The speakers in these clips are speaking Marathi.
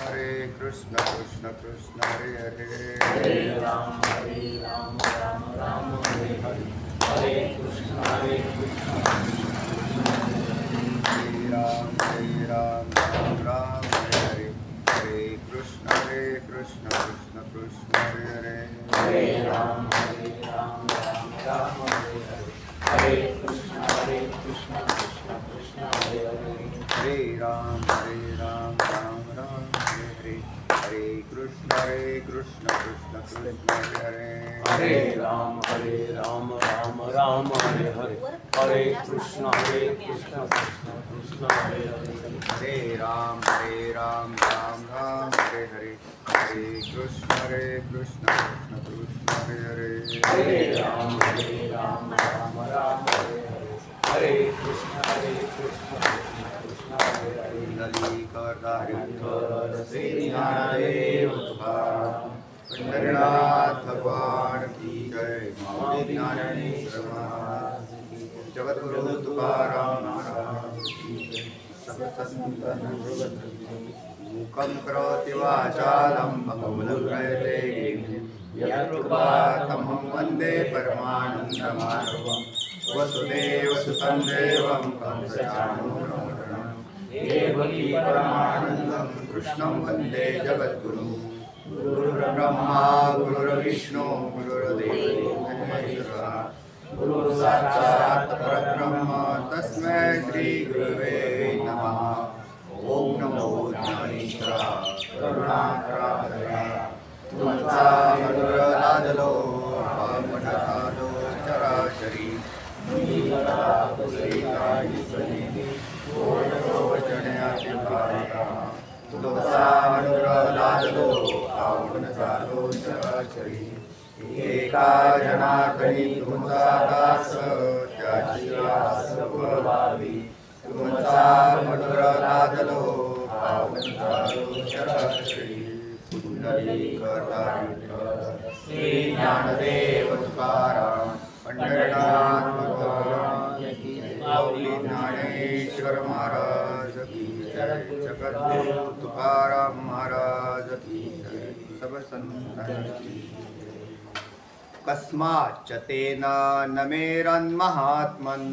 Hare Krishna Krishna Krishna Hare Hare Hare Ram Ram Ram Hare Hare Hare Krishna Hare Ram Ram Hare Hare Hare Krishna Krishna Krishna Hare Hare Hare Ram Ram Ram Hare Hare Hare Krishna Krishna Krishna Hare Hare Hare Ram Ram Ram Hare Hare Hare Krishna Krishna Krishna Hare Hare Hare Ram Ram Ram Hare Hare Hare Krishna Krishna Krishna Hare Hare Hare Ram Ram Ram Hare Hare Hare Krishna Krishna Krishna Hare Hare Hare Ram Ram Ram Hare Hare Hare Krishna Krishna Krishna Hare Hare Lali Kartari Sri Naradev Tukaram Pandharnath Bhagwan Ki Jai Maulvi Gnaneshwar Maharaj Ki Jai Jagat Guru Tukaram Maharaj Ki Jai Sabasantana Mukam Karoti Vachalam Bhagavadrayate Yatrupātamam Vande Paramanandamaruvam Vasudeva Sutam Devam Kamsachanuramatanam Devaki Paramanandam Krishnam Vande Jagadguru Guru Brahma Guru Vishnu Guru Devo Maheshwara Guru Sakshat Parabrahma Tasmai Shri Gurave Namaha Om Namo Dhaneshwara Karunakara Tumsa Madhura Ladalo Pamadhado Charashari Nigara Kusita Yisvanidi Kodaro Vachanayati Bharata Tumsa Madhura Ladalo Pamadhado Charashari Eka Janakani Tumsa Dasa Chachira Sabhavavi Tumsa Madhura Ladalo Pamadhado Charashari Kundali Kartari Sri Jnanadev Tukaram Pandharnath Bhagwan Maulvi Gnaneshwar Maharaj Ki Jai Jagat Guru Tukaram Maharaj Ki Jai Sabasantana Kasmac Tena Nameran Mahatman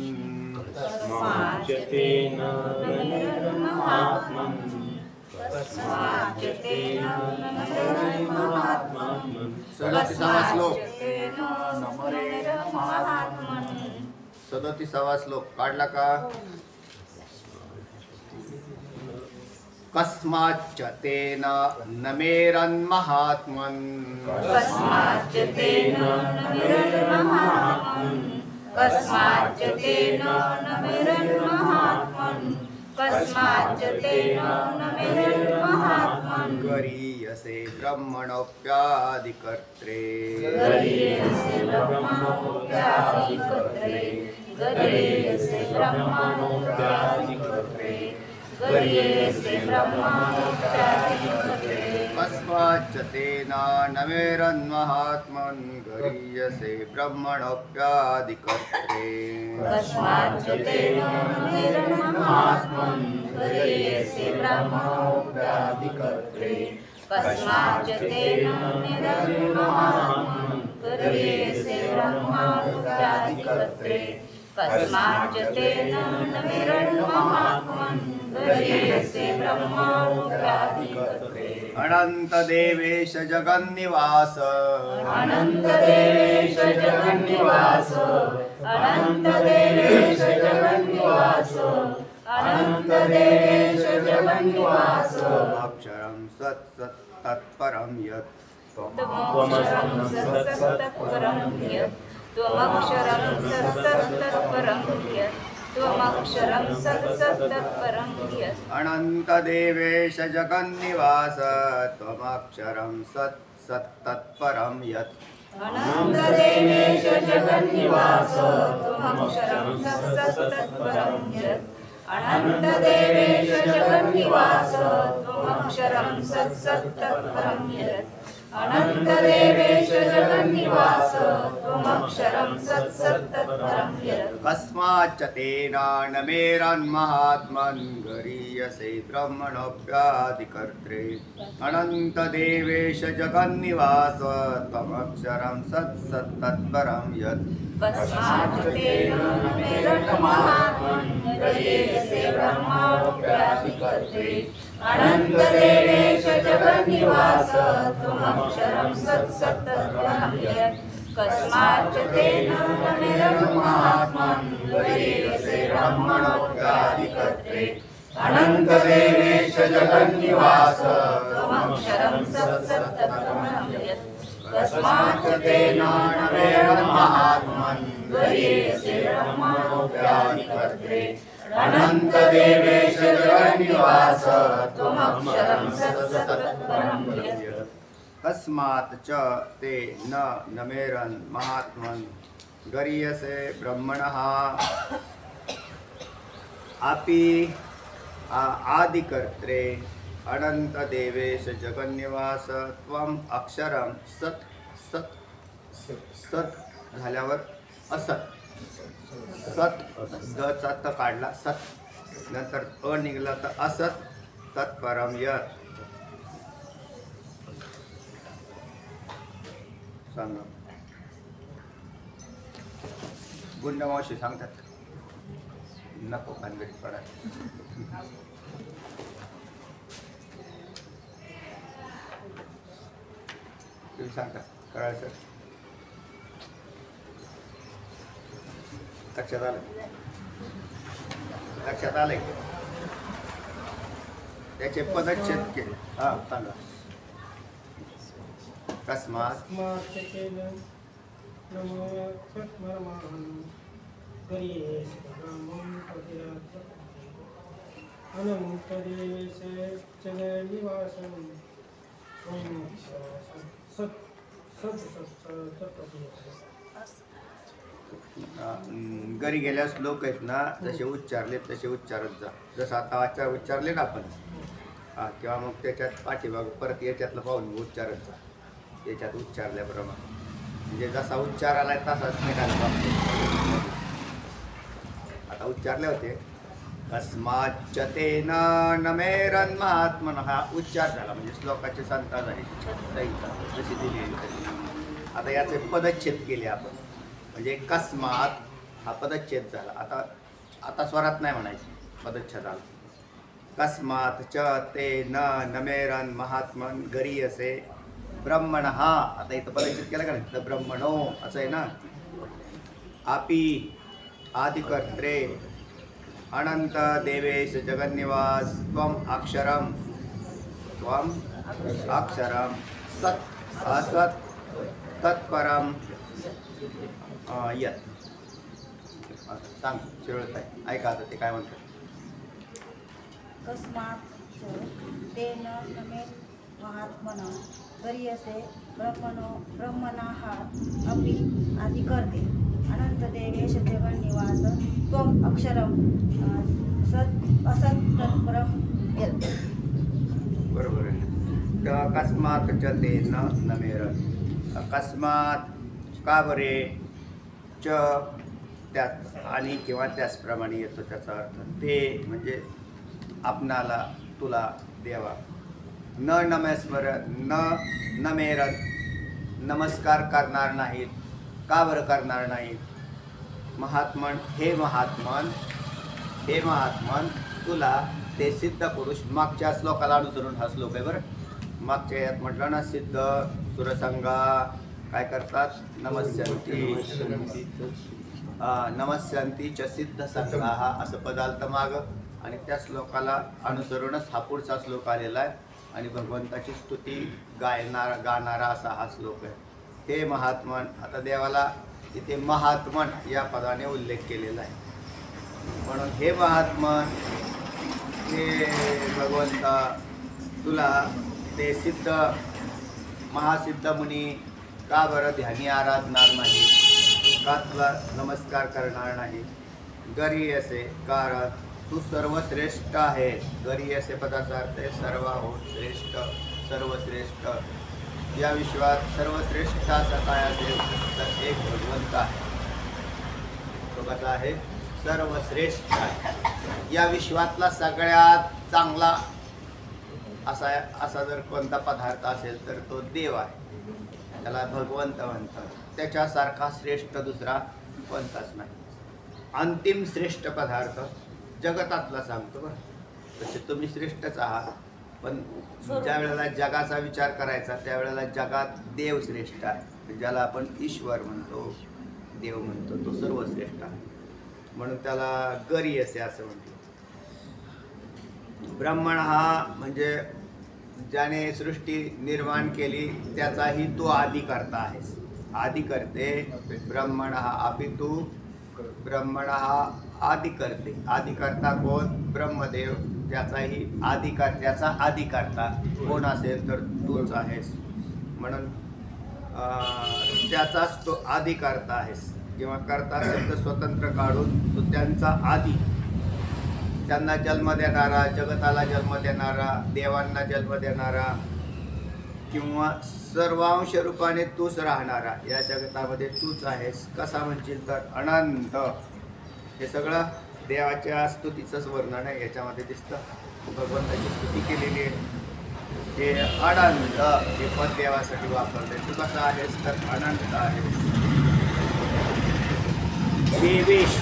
Kasmac Tena Nameran Mahatman सदतीसावा श्लोक काढला का कस्माच्च तेन नमेरन् महात्मन् कस्माच्च तेन नमेरन् महात्मन् कस्माच्च तेन नमेरन् महात्मन् कस्माच्च तेन नमेरन् महात्मन् गरीयसे ब्रह्मणोऽप्यादिकर्त्रे गरीयसे ब्रह्मणोऽप्यादिकर्त्रे गरीयसे ब्रह्मणोऽप्यादिकर्त्रे गरीयसे ब्रह्मणोऽप्यादिकर्त्रे कस्माच्च तेन नमेरन् महात्मन् गरीयसे ब्रह्मणोऽप्यादिकर्त्रे कस्माच्च तेन नमेरन् महात्मन् गरीयसे ब्रह्मणोऽप्यादिकर्त्रे कस्माच्च तेन नमेरन् महात्मन् गरीयसे ब्रह्मणोऽप्यादिकर्त्रे कस्माच्च तेन नमेरन् महात्मन् गरीयसे ब्रह्मणोऽप्यादिकर्त्रे अनन्तदेवेश जगन्निवास अनन्तदेवेश जगन्निवास अनन्तदेवेश जगन्निवास अनन्तदेवेश जगन्निवास अक्षरं सत् तत्परं यत् त्वमक्षरं सत्तत्परं यत् त्वमक्षरं सत्तत्परं यत् त्वमक्षरं सत्तत्परं यत् अनन्तदेवेश जगन्निवास त्वमक्षरं सत्तत्परं यत् अनन्तदेवेश जगन्निवास त्वमक्षरं सत्तत्परं यत् अनन्तदेवेश जगन्निवास त्वमक्षरं सत्तत्परं यत् अनन्तदेवेश जगन्निवास त्वमक्षरं सत्सत्तत्परं यत् कस्माच्च तेन नमेरन्महात्मन् गरीयसे ब्रह्मणोऽप्यादिकर्त्रे अनन्तदेवेश जगन्निवास त्वमक्षरं सत्सत्तत्परं यत् कस्माच्च तेन नमेरन्महात्मन् गरीयसे ब्रह्मणोऽप्यादिकर्त्रे अनन्तदेवेश जगन्निवास त्वमक्षरं सत्सत्तत्परं यत् कस्माच्च तेन नमेरन्महात्मन् गरीयसे ब्रह्मणोऽप्यादिकर्त्रे अनन्तदेवेश जगन्निवास त्वमक्षरं सत्सत्तत्परं यत् कस्माच्च तेन नमेरन्महात्मन् गरीयसे ब्रह्मणोऽप्यादिकर्त्रे अनन्तदेवेश जगन्निवास त्वमक्षरं सत्सत्तत्परं यत् कस्मात् च ते न नमेरन् महात्मन् गरीयसे ब्रह्मणः अपि आदिकर्त्रे अनन्तदेवेश जगन्निवास त्वम् अक्षरं सत् सत् सत् झाल्यावर असत सत चा त काढला सत नंतर अ निघला तर असत तत्परम यत् सांगा गुंडमावशी सांगतात नको भानगडीत पडा तुम्ही सांगता कळायचं लक्षात आलं लक्षात आलंय त्याचे पदच्छेद केले हा सांगा कस्मात घरी गेल्यास लोक आहेत ना जसे उच्चारले तसे उच्चारत जा जसं आता उच्चारले ना आपण किंवा मग त्याच्यात पाठीमाग परत याच्यातलं पाहून उच्चारत जा याच्यात उच्चारल्याप्रमाणे म्हणजे जसा उच्चार आलाय तसाच निघाला आता उच्चारले होते कस्माच्च तेन नमेरन्महात्मन् हा उच्चार झाला म्हणजे श्लोकाची संता झाली संहिता जशी दिली आता याचे पदच्छेद केले आपण म्हणजे कस्मात हा पदच्छेद झाला आता स्वरात नाही म्हणायचं पदच्छेद आला कस्मात च ते न नमेरन् महात्मन् गरीयसे ब्रह्मण हा आता इथं पदच्छेद केला का नाही ब्रह्मणो असं आहे ना आपी आदिकर्त्रे अनंत देवेश जगन्निवास त्वम अक्षरम सत् असत् तत्परम यत् सांग शिरोळताई ऐका आता ते काय म्हणतात कस्मात् तेन नमे महात्मनः गरीयसे ब्रह्मणः अपि आदिकर्ते अनन्तदेवेश जगन्निवास त्वम् अक्षरं सत् असत् तत्परं यत् बरोबर आहे अकस्मात च ते न नमेरन् अकस्मात का बरे च त्यात आणि किंवा त्याचप्रमाणे येतो त्याचा अर्थ ते म्हणजे आपणाला तुला देवा न नमेस्वर न नमेरन् नमस्कार करणार नाहीत का बरं करणार नाहीत महात्मन हे महात्मन तुला ते सिद्ध पुरुष मागच्या श्लोकाला अनुसरून हा श्लोक आहे बरं मागच्या यात म्हटलं ना सिद्ध सुरसंगा काय करतात नमस्यंती च सिद्ध संघाः असं पद आलं मागं आणि त्या श्लोकाला अनुसरूनच हा पुढचा श्लोक आलेला आहे आणि भगवंताची स्तुती गाणारा असा हा श्लोक आहे हे महात्मन आता देवाला इथे महात्मन या पदाने उल्लेख केलेला आहे म्हणून हे महात्मन हे भगवंता तुला ते सिद्ध महासिद्ध मुनी का बरं ध्यानी आराधणार नाही का तुला नमस्कार करणार नाही गरीयसे कारण तू सर्वश्रेष्ठ आहे गरीयसे पदाचा अर्थ आहे सर्वाहून श्रेष्ठ सर्वश्रेष्ठ या विश्वात सर्वश्रेष्ठ असा काय असेल तर एक भगवंत आहे. तो कसा आहे? सर्वश्रेष्ठ आहे. या विश्वातला सगळ्यात चांगला असा जर कोणता पदार्थ असेल तर तो देव आहे. त्याला भगवंत म्हणतात. त्याच्यासारखा श्रेष्ठ दुसरा कोणताच नाही. अंतिम श्रेष्ठ पदार्थ जगतातला सांगतो बरं. तसे तुम्ही श्रेष्ठच आहात, पण ज्या वेळेला जगाचा विचार करायचा त्यावेळेला जगात देव श्रेष्ठ आहे. ज्याला आपण ईश्वर म्हणतो, देव म्हणतो, तो सर्वश्रेष्ठ आहे. म्हणून त्याला गरी असे असं म्हणतो. ब्राह्मण हा म्हणजे ज्याने सृष्टी निर्माण केली त्याचाही तू आदिकर्ता आहेस. आदिकर्ते ब्रह्मण हा अपितू ब्रह्मण हा आदिकर्ते. आदिकर्ता कोण? ब्रह्मदेव. त्याचाही त्याचा आदिकर्ता कोण असेल तर तूच आहेस. म्हणून त्याचाच तो आदिकर्ता आहेस. किंवा कर्ता शब्द स्वतंत्र काढून तो त्यांचा आदी, त्यांना जन्म देणारा, जगताला जन्म देणारा, देवांना जन्म देणारा किंवा सर्वांश रूपाने तूच राहणारा, या जगतामध्ये तूच आहेस. कसा म्हणशील तर अनंत. हे सगळं देवाच्या स्तुतीचंच वर्णन आहे. याच्यामध्ये दिसतं भगवंताची स्तुती केलेली आहे. हे अनंत हे पद देवासाठी वापरले. तू कसा आहेस तर अनंत आहेस. देवेश,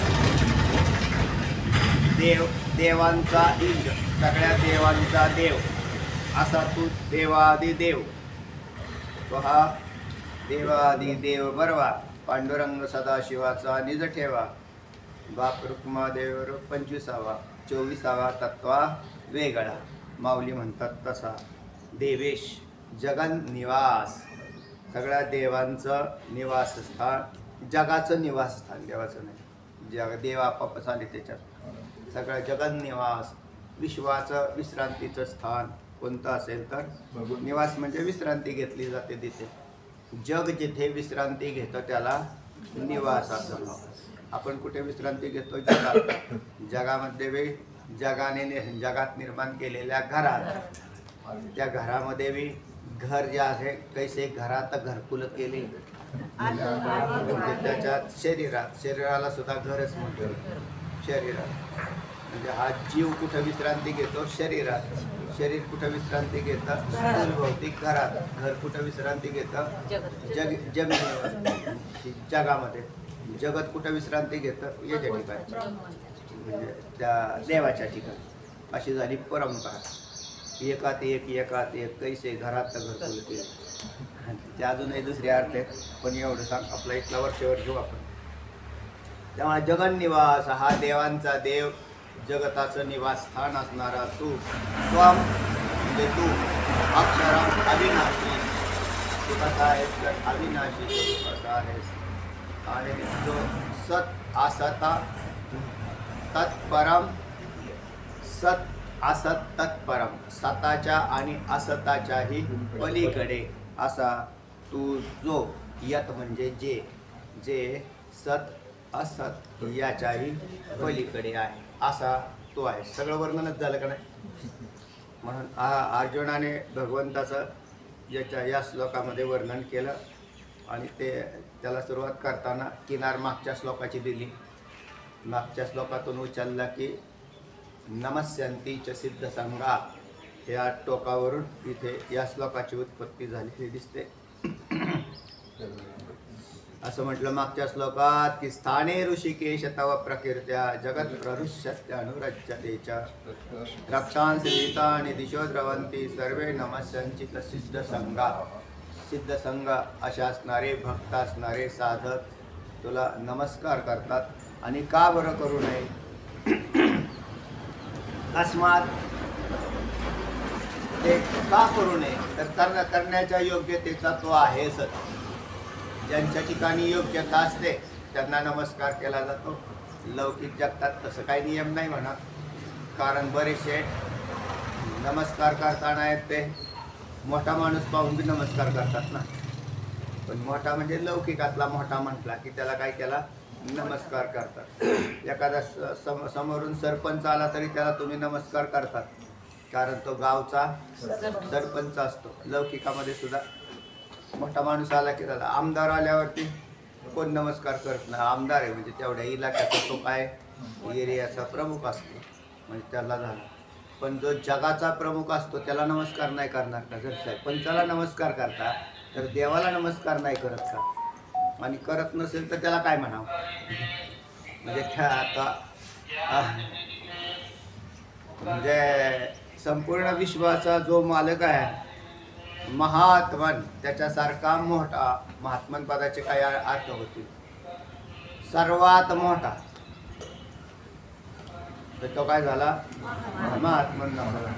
देवांचा इंद, सगळ्या देवांचा देव असा तू देवादिदेव. तो हा देवादिदेव बरवा. पांडुरंग सदाशिवाचा निज ठेवा. बाप रुक्मादेव 25वा 24वा तत्वा वेगळा. माऊली म्हणतात तसा. देवेश जगन निवास, सगळ्या देवांचं निवासस्थान, जगाचं निवासस्थान, देवाचं नाही. देव आपापच आले त्याच्यात. सगळं जगन निवास, विश्वाचं विश्रांतीचं स्थान कोणतं असेल तर निवास म्हणजे विश्रांती घेतली जाते तिथे. जग जिथे विश्रांती घेतं त्याला निवास असं नाव. आपण कुठे विश्रांती घेतो? जगात. जगामध्ये जगात निर्माण केलेल्या घरात, त्या घरामध्ये बी घर जे आहे कैसे घरात घरकुल केले म्हणजे त्याच्यात शरीराला सुद्धा घरच म्हणतो. शरीरात म्हणजे हा जीव कुठं विश्रांती घेतो? शरीरात. शरीर कुठं विश्रांती घेतं? स्थूल भौतिक घरात. घर कुठं विश्रांती घेतं? जमिनीवर, जगामध्ये. जगत कुठं विश्रांती घेतं? याच्या ठिकाणी म्हणजे त्या देवाच्या ठिकाणी. अशी झाली परंपरा. एकात एक कैसे घरात घरकुल केले. ते अजूनही दुसरे अर्थ आहेत, पण एवढं सांग आपला इथला वर्षावर घेऊ आपण. त्यामुळे जगन निवास हा देवांचा देव, जगताचं निवासस्थान असणारा तू. त्वम म्हणजे तू. अक्षरम अविनाशी. तू कसा आहेस तर अविनाशी तू कसा आहेस. आणि जो सत असता तत्परम, सत असत तत्परम, सताच्या आणि असताच्याही पलीकडे असा तू जो. यत म्हणजे जे सत असत याच्याही पलीकडे आहे असा तो आहे. सगळं वर्णनच झालं का नाही? म्हणून अर्जुनाने भगवंताचं या श्लोकामध्ये वर्णन केलं. आणि त्याला सुरुवात करताना किनार मागच्या श्लोकाची दिली. मागच्या श्लोकातून उचलला की नमस्यंती च सिद्ध संगा, या टोकावरून इथे या श्लोकाची उत्पत्ती झालेली दिसते. असं म्हटलं मागच्या श्लोकात की स्थाने ऋषिकेश तव प्रकीर्त्या जगत प्रहृष्यत्यनुरज्यते च रक्षांसी गीतानि दिशो द्रवंती सर्वे नमस्यंचित सिद्ध संगा. सिद्ध संघ असे असणारे भक्त असणारे साधक तुला नमस्कार करतात. आणि का बरं करू नये? अस्मात ते का करू नये तर करण्याच्या योग्यतेचा तो आहेच. ज्यांच्या ठिकाणी योग्यता असते त्यांना नमस्कार केला जातो. लौकिक जगतात तसं काही नियम नाही म्हणा. कारण बरेचसे नमस्कार करताना आहेत ते मोठा माणूस पाहून बी नमस्कार करतात ना. पण मोठा म्हणजे लौकिकातला मोठा म्हटला की त्याला काय केला? नमस्कार करतात. एखादा समोरून सरपंच आला तरी त्याला तुम्ही नमस्कार करतात, कारण तो गावचा सरपंच असतो. लौकिकामध्ये सुद्धा मोठा माणूस आला की त्याला आमदार आल्यावरती कोण नमस्कार करत नाही. आमदार आहे म्हणजे तेवढ्या इलाक्याचा तो काय एरियाचा प्रमुख असतो म्हणजे त्याला झाला. पण जो जगाचा प्रमुख असतो त्याला नमस्कार नाही करणार का? जर साहेब पण त्याला नमस्कार करता तर देवाला नमस्कार नाही करत का? आणि करत नसेल तर त्याला काय म्हणावं? म्हणजे आता म्हणजे संपूर्ण विश्वाचा जो मालक आहे महात्मन, त्याच्यासारखा मोठा महात्मन पदाचे काय अर्थ होतील? सर्वात मोठा तर तो काय झाला? महात्मन झाला.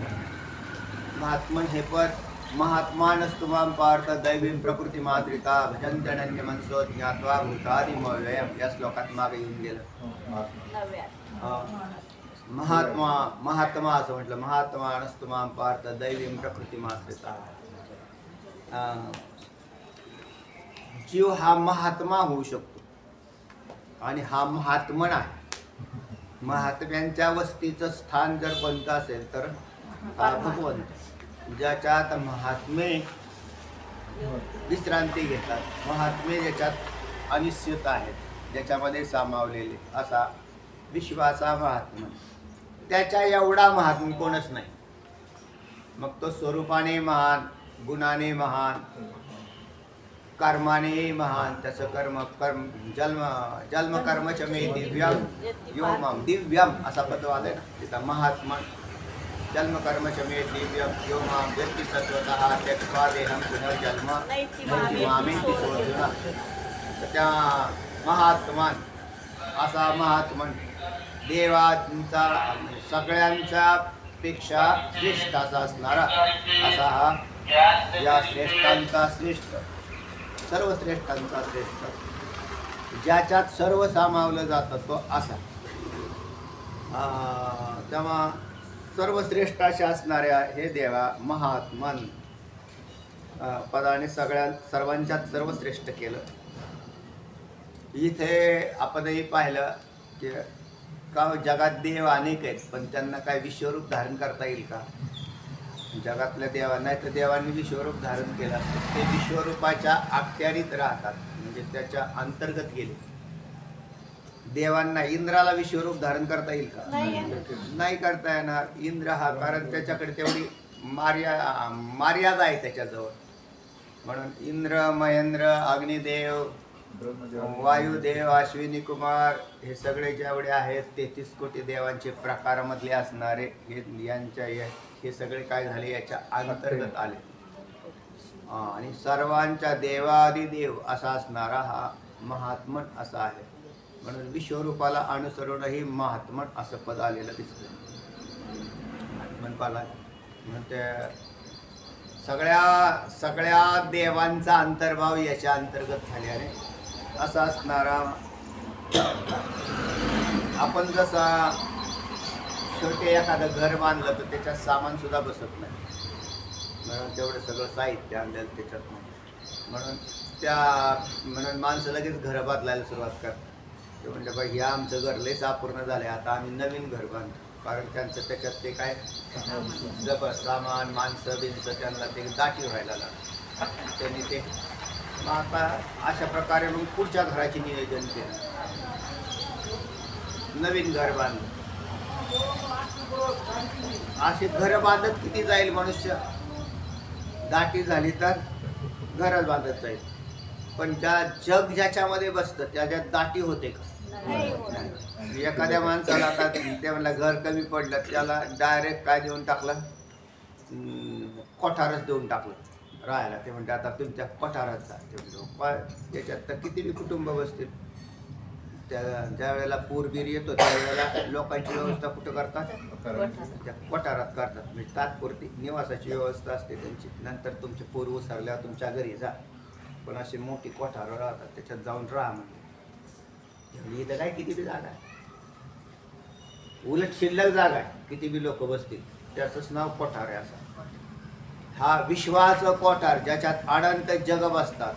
महात्मन हे पद महात्मानस्तुमां पार्थ दैवीं प्रकृती मात्रिका भजन्त्यनन्य मनसो ज्ञात्वा भूतादिमव्ययम् या श्लोकात मागे येऊन गेलं. महात्मा असं म्हटलं. महात्मानस्तुमां पार्थ दैवीं प्रकृती मात्रिका. जीव हा महात्मा होऊ शकतो आणि हा महात्मन आहे. महात्म्यांच्या वस्तीचं स्थान जर कोणतं असेल तर भगवंत, ज्याच्यात महात्मे विश्रांती घेतात, महात्मे ज्याच्यात अनिश्चित आहेत, ज्याच्यामध्ये सामावलेले असा विश्वाचा महात्मा. त्याच्या एवढा महात्मा कोणच नाही. मग तो स्वरूपाने महान, गुणाने महान, कर्माने महान. त्याचं कर्म जन्म कर्मच मे दिव्यम योमम. दिव्यम असा पद आलाय ना तिथं. महात्मा जन्म कर्मच मे दिव्यम योमम व्यक्ती तत्वतः त्यक्त्वा देहं पुनर्जन्म मामेति सोऽर्जुन. तर त्या महात्मान असा महात्मन देवांचा सगळ्यांच्या पेक्षा श्रेष्ठ असा असणारा असा हा या श्रेष्ठांचा श्रेष्ठ, सर्व श्रेष्ठांचा श्रेष्ठ, ज्याच्यात सर्व सामावलं जातं तो असा. तेव्हा सर्वश्रेष्ठ अशा असणाऱ्या हे देवा महात्मन पदाने सर्वांच्यात सर्वश्रेष्ठ केलं. इथे आपणही पाहिलं की का जगात देव अनेक आहेत पण त्यांना काय विश्वरूप धारण करता येईल का? जगातल्या देवांना नाही तर देवांनी विश्वरूप धारण केलं असतं. ते विश्वरूपाच्या अखत्यारीत राहतात म्हणजे त्याच्या अंतर्गत गेले. देवांना इंद्राला विश्वरूप धारण करता येईल का? नाही करता येणार. इंद्र हा कारण त्याच्याकडे तेवढी मर्यादा आहे त्याच्याजवळ. म्हणून इंद्र, महेंद्र, अग्निदेव, वायुदेव, अश्विनी कुमार हे सगळे जेवढे आहेत 33 कोटी देवांचे प्रकारामधले असणारे हे सगळे काय झाले याच्या अंतर्गत आले. आणि सर्वांच्या देवादिदेव असा असणारा हा महात्मन असा आहे. म्हणून विश्वरूपाला अनुसरूनही महात्मन असं पद आलेलं दिसतं. महात्मन पाला म्हणते सगळ्या देवांचा अंतर्भाव याच्या अंतर्गत झाल्याने असा असणारा. आपण जसा छोटे एखादं घर बांधलं तर त्याच्यात सामान सुद्धा बसत नाही. म्हणून तेवढं सगळं साहित्य आणलेलं त्याच्यात नाही. म्हणून माणसं लगेच घरं बांधायला सुरुवात करतात. ते म्हणजे बाई हे आमचं घर लयच अपूर्ण झालं, आता आम्ही नवीन घर बांधतो. कारण त्यांचं त्याच्यात ते काय जबर सामान माणसं बिनसं त्यांना ते दाटी व्हायला लागलं. त्यांनी ते मग आता अशा प्रकारे मग पुढच्या घराचे नियोजन केलं, नवीन घर बांधलं. असे घर बांधत किती जाईल मनुष्य? दाटी झाली तर घरच बांधत जाईल. पण जग ज्याच्यामध्ये बसतं त्याच्यात दाटी होते का? एखाद्या माणसाला आता ते म्हणलं घर कमी पडलं त्याला डायरेक्ट काय देऊन टाकलं? कोठारच देऊन टाकलं राहायला. ते म्हणते आता तुमच्या कोठारात जा. त्याच्यात तर किती बी कुटुंब बसतील. ज्या वेळेला पूरबीर येतो त्यावेळेला लोकांची व्यवस्था कुठं करतात? त्या कोठारात करतात. म्हणजे तात्पुरती निवासाची व्यवस्था असते त्यांची. नंतर तुमचे पूर उसरल्यावर तुमच्या घरी जा. पण अशी मोठी कोठारं राहतात त्याच्यात जाऊन राहा म्हणजे. इथं काय किती बी जागा आहे, उलट शिल्लक जागा आहे, किती बी लोक बसतील. त्याचंच नाव कोठार आहे. असा हा विश्वाचं कोठार ज्याच्यात अनंत जग बसतात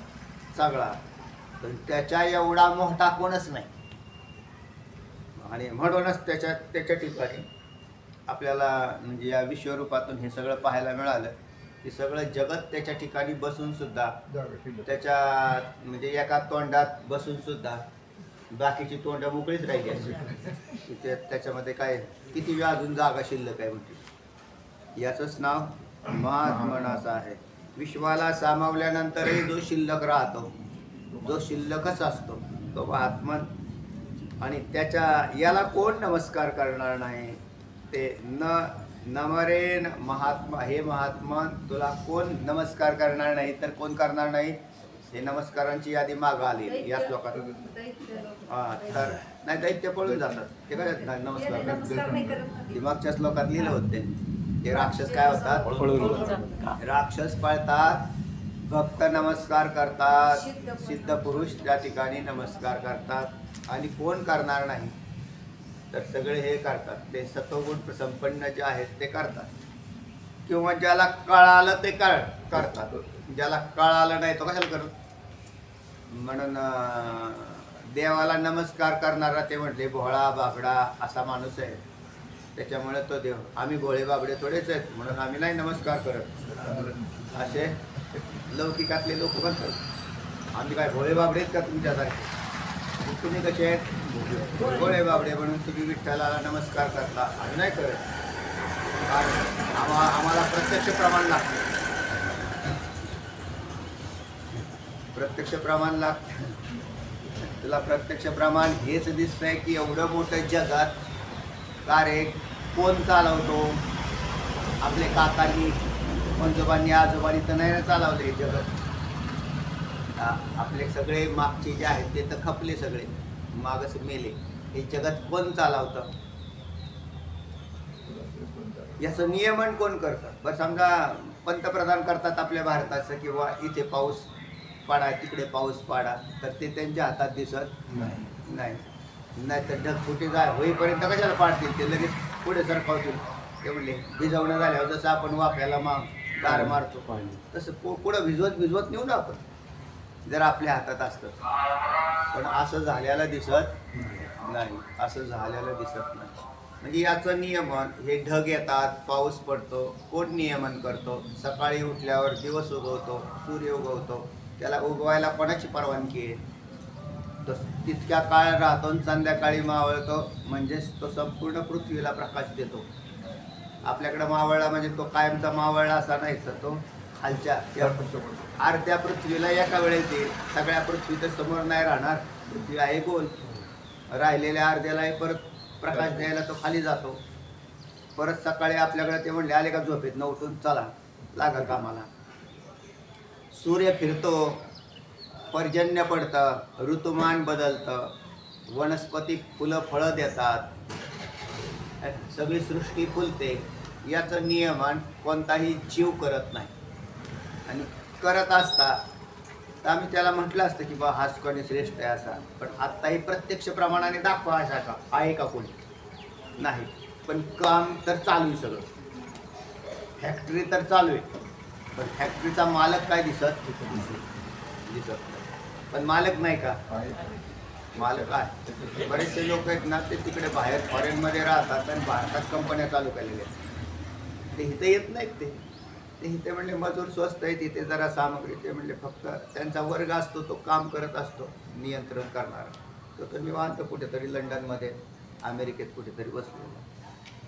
सगळा. पण त्याच्या एवढा मोठा कोणच नाही. आणि म्हणूनच त्याच्या ठिकाणी आपल्याला म्हणजे या विश्वरूपातून हे सगळं पाहायला मिळालं की सगळं जगत त्याच्या ठिकाणी बसून सुद्धा त्याच्या म्हणजे एका तोंडात बसून सुद्धा बाकीची तोंड मोकळीच राहिली अशी त्याच्यामध्ये काय किती वेळ अजून जागा शिल्लक आहे म्हणते. याचंच नाव महात्मन असं आहे. विश्वाला सामावल्यानंतरही जो शिल्लक राहतो, जो शिल्लकच असतो तो महात्मन. आणि त्याच्या याला कोण नमस्कार करणार नाही. ते नमरेन महात्मा, हे महात्मन तुला कोण नमस्कार करणार नाही तर कोण करणार नाही. हे नमस्कारांची यादी मागं आली या श्लोकात. तर नाही दैत्य पळून जातात ते काय नमस्कार. मागच्या श्लोकात लिहिलं होतं ते राक्षस काय होतात, राक्षस पळतात, भक्त नमस्कार करतात, सिद्ध पुरुष त्या ठिकाणी नमस्कार करतात. आणि कोण करणार नाही तर सगळे हे करतात. ते सत्वगुण संपन्न जे आहेत ते करतात. किंवा ज्याला कळालं ते करतात, ज्याला कळालं नाही तो कशाला करत. म्हणून देवाला नमस्कार करणारा ते म्हटले भोळा बाबडा असा माणूस आहे. त्याच्यामुळे तो देव, आम्ही भोळे बाबडे थोडेच आहेत म्हणून आम्ही नाही नमस्कार करत असे लौकिकातले लोक म्हणतात. आम्ही काय भोळे बाबडे आहेत का तुमच्यासारखे. तुम्ही कसे आहेत भोळे बाबडे म्हणून तुम्ही विठ्ठलाला नमस्कार करता, आम्ही नाही करत. कारण आम्हाला प्रत्यक्ष प्रमाण लागतं, प्रत्यक्ष प्रमाण लागतं. तुला प्रत्यक्ष प्रमाण हेच दिसतंय की एवढं मोठं जगात कार्य कोण चालवतो. आपले काकांनी पंजोबांनी आजोबांनी तर नाही चालवले जगत. आपले सगळे मागचे जे आहेत ते तर खपले, सगळे मागच मेले. हे जगत कोण चालवतं, याचं नियमन कोण करतं. बरं समजा पंतप्रधान करतात आपल्या भारताचं, किंवा इथे पाऊस पाडा तिकडे पाऊस पाडा, तर ते त्यांच्या हातात दिसत नाही. तर ढगफुटी जाय होईपर्यंत कशाला पाडतील, ते लगेच पुढे सरकावतील. ते म्हणले भिजवणं झाल्यावर जसं आपण वाफ्याला गार मारतो तसं पुढं भिजवत नेऊ ना आपण, जर आपल्या हातात असतं. पण असं झाल्याला दिसत नाही, असं झाल्याला दिसत नाही. म्हणजे याचं नियमन, हे ढग येतात पाऊस पडतो, कोण नियमन करतो. सकाळी उठल्यावर दिवस उगवतो, सूर्य उगवतो, त्याला उगवायला कोणाची परवानगी आहे. तो तितक्या काळ राहतो आणि संध्याकाळी मावळतो, म्हणजेच तो संपूर्ण पृथ्वीला प्रकाश देतो. आपल्याकडे मावळला म्हणजे तो कायमचा मावळला असा नाही, तर तो खालच्या अर्ध्या पृथ्वीला एका वेळेस येईल. सगळ्या पृथ्वी तर समोर नाही राहणार, पृथ्वी आहे गोल. राहिलेल्या अर्ध्यालाही परत प्रकाश द्यायला तो खाली जातो. परत सकाळी आपल्याकडे ते म्हणले आले का झोपेत न उठून चला लागा कामाला. सूर्य फिरतो, पर्जन्य पडतं, ऋतुमान बदलतं, वनस्पती फुलं फळं देतात, सगळी सृष्टी फुलते. याचं नियमन कोणताही जीव करत नाही. आणि करत असता तर आम्ही त्याला म्हटलं असतं की बा हाच कोणी श्रेष्ठ आहे असा. पण आत्ताही प्रत्यक्ष प्रमाणाने दाखवा असा का आहे का कोणी नाही. पण काम तर चालू आहे, सगळं फॅक्टरी तर चालू आहे. पण फॅक्टरीचा मालक काय दिसत पण मालक नाही का. मालक आहे. बरेचसे लोक आहेत ना ते तिकडे बाहेर फॉरेनमध्ये राहतात आणि भारतात कंपन्या चालू केलेल्या आहेत. ते इथे येत नाहीत. ते इथे म्हणले मजूर स्वस्त आहेत, इथे जरा सामग्री. ते म्हणले फक्त त्यांचा वर्ग असतो, तो काम करत असतो नियंत्रण करणारा. तो तर निवांत कुठेतरी लंडनमध्ये अमेरिकेत कुठेतरी बसलेला,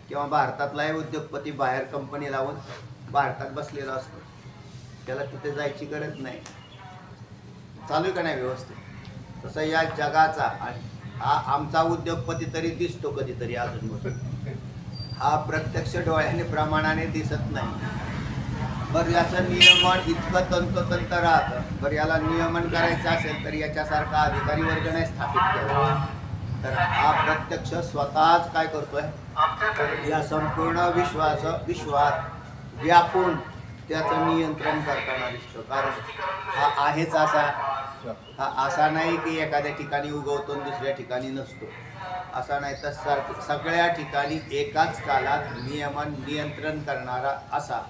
किंवा भारतातलाही उद्योगपती बाहेर कंपनी लावून भारतात बसलेला असतो. त्याला तिथे जायची गरज नाही. चालू आहे का नाही व्यवस्थित. तसं या जगाचा हा आमचा उद्योगपती तरी दिसतो कधीतरी अजून बसून. हा प्रत्यक्ष डोळ्याने प्रमाणाने दिसत नाही. बरं याचं नियमन इतकं तंतोतंत राहतं. बरं याला नियमन करायचं असेल तर याच्यासारखा अधिकारी वर्ग नाही स्थापित केला. तर हा प्रत्यक्ष स्वतःच काय करतोय, या संपूर्ण विश्वात व्यापून त्याचं नियंत्रण करताना दिसतो. कारण हा आहेच असा, हा असा नाही की एखाद्या ठिकाणी उगवतो आणि दुसऱ्या ठिकाणी नसतो, असा नाही. तर सगळ्या ठिकाणी एकाच काळात नियंत्रण करणारा असा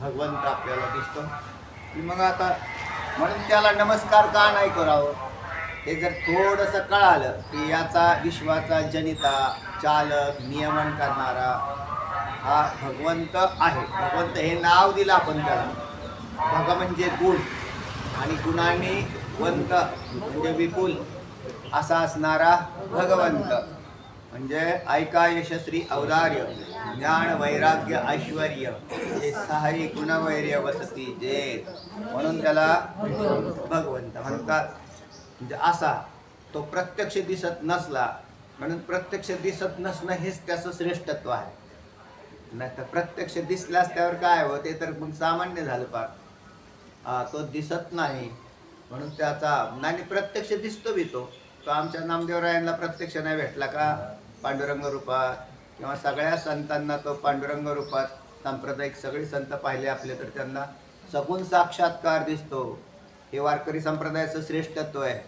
भगवंत आपल्याला दिसतो. मग आता म्हणून त्याला नमस्कार का नाही करावं, हे जर थोडंसं कळालं की याचा विश्वाचा जनिता, चालक, नियमन करणारा हा भगवंत आहे. भगवंत हे नाव दिलं आपण त्याला. भग म्हणजे गुण आणि गुणांनी वंत म्हणजे विपुल असा असणारा भगवंत. म्हणजे ऐका यशस्वी औदार्य ज्ञान वैराग्य ऐश्वर्य हे सहाही गुणवैर्य वसती जे, म्हणून त्याला भगवंत म्हणतात. म्हणजे असा तो प्रत्यक्ष दिसत नसला म्हणून प्रत्यक्ष दिसत नसणं हेच त्याचं श्रेष्ठत्व आहे. नाही तर प्रत्यक्ष दिसल्यास त्यावर काय हो, ते तर मग सामान्य झालं पार. तो दिसत नाही म्हणून त्याचा नाही, प्रत्यक्ष दिसतो बी तो आमच्या नामदेवरायांना प्रत्यक्ष नाही भेटला का पांडुरंग रूपात, किंवा सगळ्या संतांना तो पांडुरंग रूपात. सांप्रदायिक सगळे संत पाहिले आपले तर त्यांना सगुण साक्षात्कार दिसतो. हे वारकरी संप्रदायाचं श्रेष्ठत्व आहे.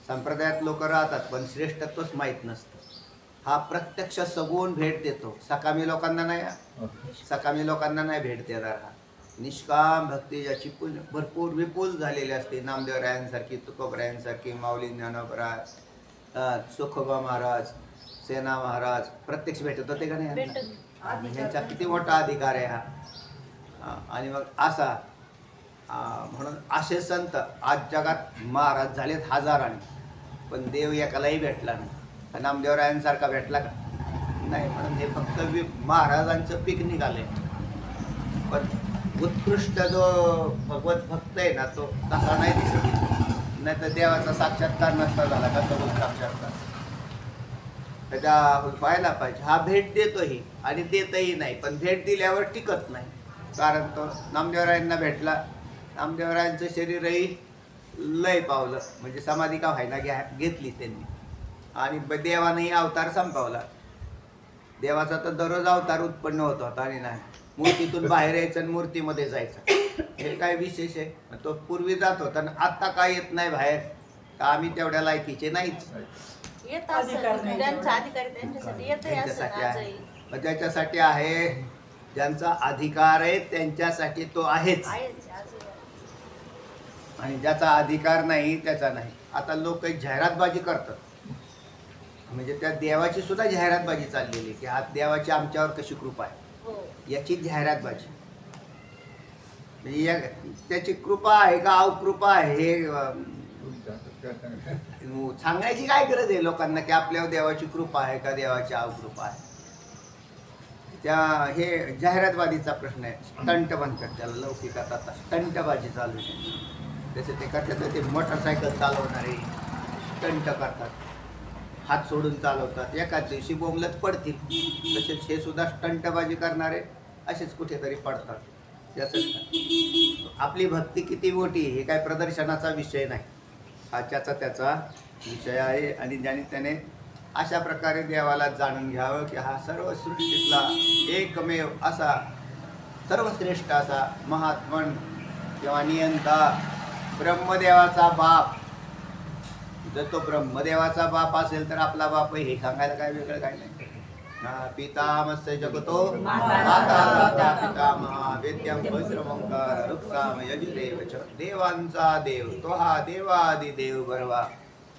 संप्रदायात लोक राहतात पण श्रेष्ठत्वच माहीत नसतं. हा प्रत्यक्ष सगुण भेट देतो. सकामी लोकांना नाही भेट देणार. हा निष्काम भक्ती ज्याची भरपूर विपुल झालेली असते. नामदेवरायांसारखी, तुकोबरायांसारखी, माऊली ज्ञानोबराय, सुखोबा महाराज, सेना महाराज प्रत्यक्ष भेटत होते का नाही? ह्यांचा किती मोठा अधिकार आहे हा. आणि मग असा म्हणून असे संत आज जगात महाराज झालेत हजारांनी, पण देव एकालाही भेटला नाही. नामदेवरायांसारखा भेटला का? नाही. म्हणून हे फक्त महाराजांचं पीक निघाले. पण उत्कृष्ट जो भगवत भक्त आहे ना तो तसा नाही दिसत. नाही तर देवाचा साक्षात्कार नसता झाला का सगळं साक्षात्कार त्याच्या व्हायला पाहिजे. हा भेट देतोही आणि देतही नाही, पण भेट दिल्यावर टिकत नाही. कारण तो नामदेवरायांना भेटला. नामदेवरायांचं शरीरही लय पावलं, म्हणजे समाधी का व्हायला घेतली त्यांनी. आणि देवानंही अवतार संपवला. देवाचा तर दररोज अवतार उत्पन्न होत होता आणि नाही मूर्तीतून बाहेर यायचं आणि मूर्तीमध्ये जायचं, हे काय विशेष आहे? तो पूर्वी जात होता आणि आत्ता काय येत नाही बाहेर, तर आम्ही तेवढ्या लायकीचे नाहीच. त्याच्यासाठी आहे, ज्यांचा अधिकार आहे त्यांच्यासाठी तो आहेच, आणि ज्याचा अधिकार नाही त्याचा नाही. आता लोक जाहिरातबाजी करतात, म्हणजे त्या देवाची सुद्धा जाहिरातबाजी चाललेली की हा देवाची आमच्यावर कशी कृपा आहे याची जाहिरातबाजी. म्हणजे त्याची कृपा आहे का अवकृपा आहे हे सांगायची काय गरज आहे लोकांना की आपल्यावर देवाची कृपा आहे का देवाची अवकृपा आहे. त्या हे जाहिरातबाजीचा प्रश्न आहे. स्टंट म्हणतात त्याला, लौकिकात आता स्टंटबाजी चालू आहे. जसं ते करतात ते मोटरसायकल चालवणारे स्टंट करतात, हात सोडून चालवतात, एकाच दिवशी बोंबलत पडतील. तसेच हे सुद्धा स्टंटबाजी करणारे असेच कुठेतरी पडतात. त्याचं आपली भक्ती किती मोठी हे काय प्रदर्शनाचा विषय नाही, हा त्याचा विषय आहे. आणि ज्याने त्याने अशा प्रकारे देवाला जाणून घ्यावं की हा सर्व सृष्टीतला एकमेव असा सर्वश्रेष्ठ असा महात्मन किंवा नियंता ब्रह्मदेवाचा बाप. जर तो ब्रह्मदेवाचा बाप असेल तर आपला बाप हे सांगायला काय वेगळं काय नाही. पितामस्य जगतो माता पितामहा वेद्यं वज्रमंकार रुक्साम यजुदेव च. देवांचा देव तो हा देवादिदेव बरवा,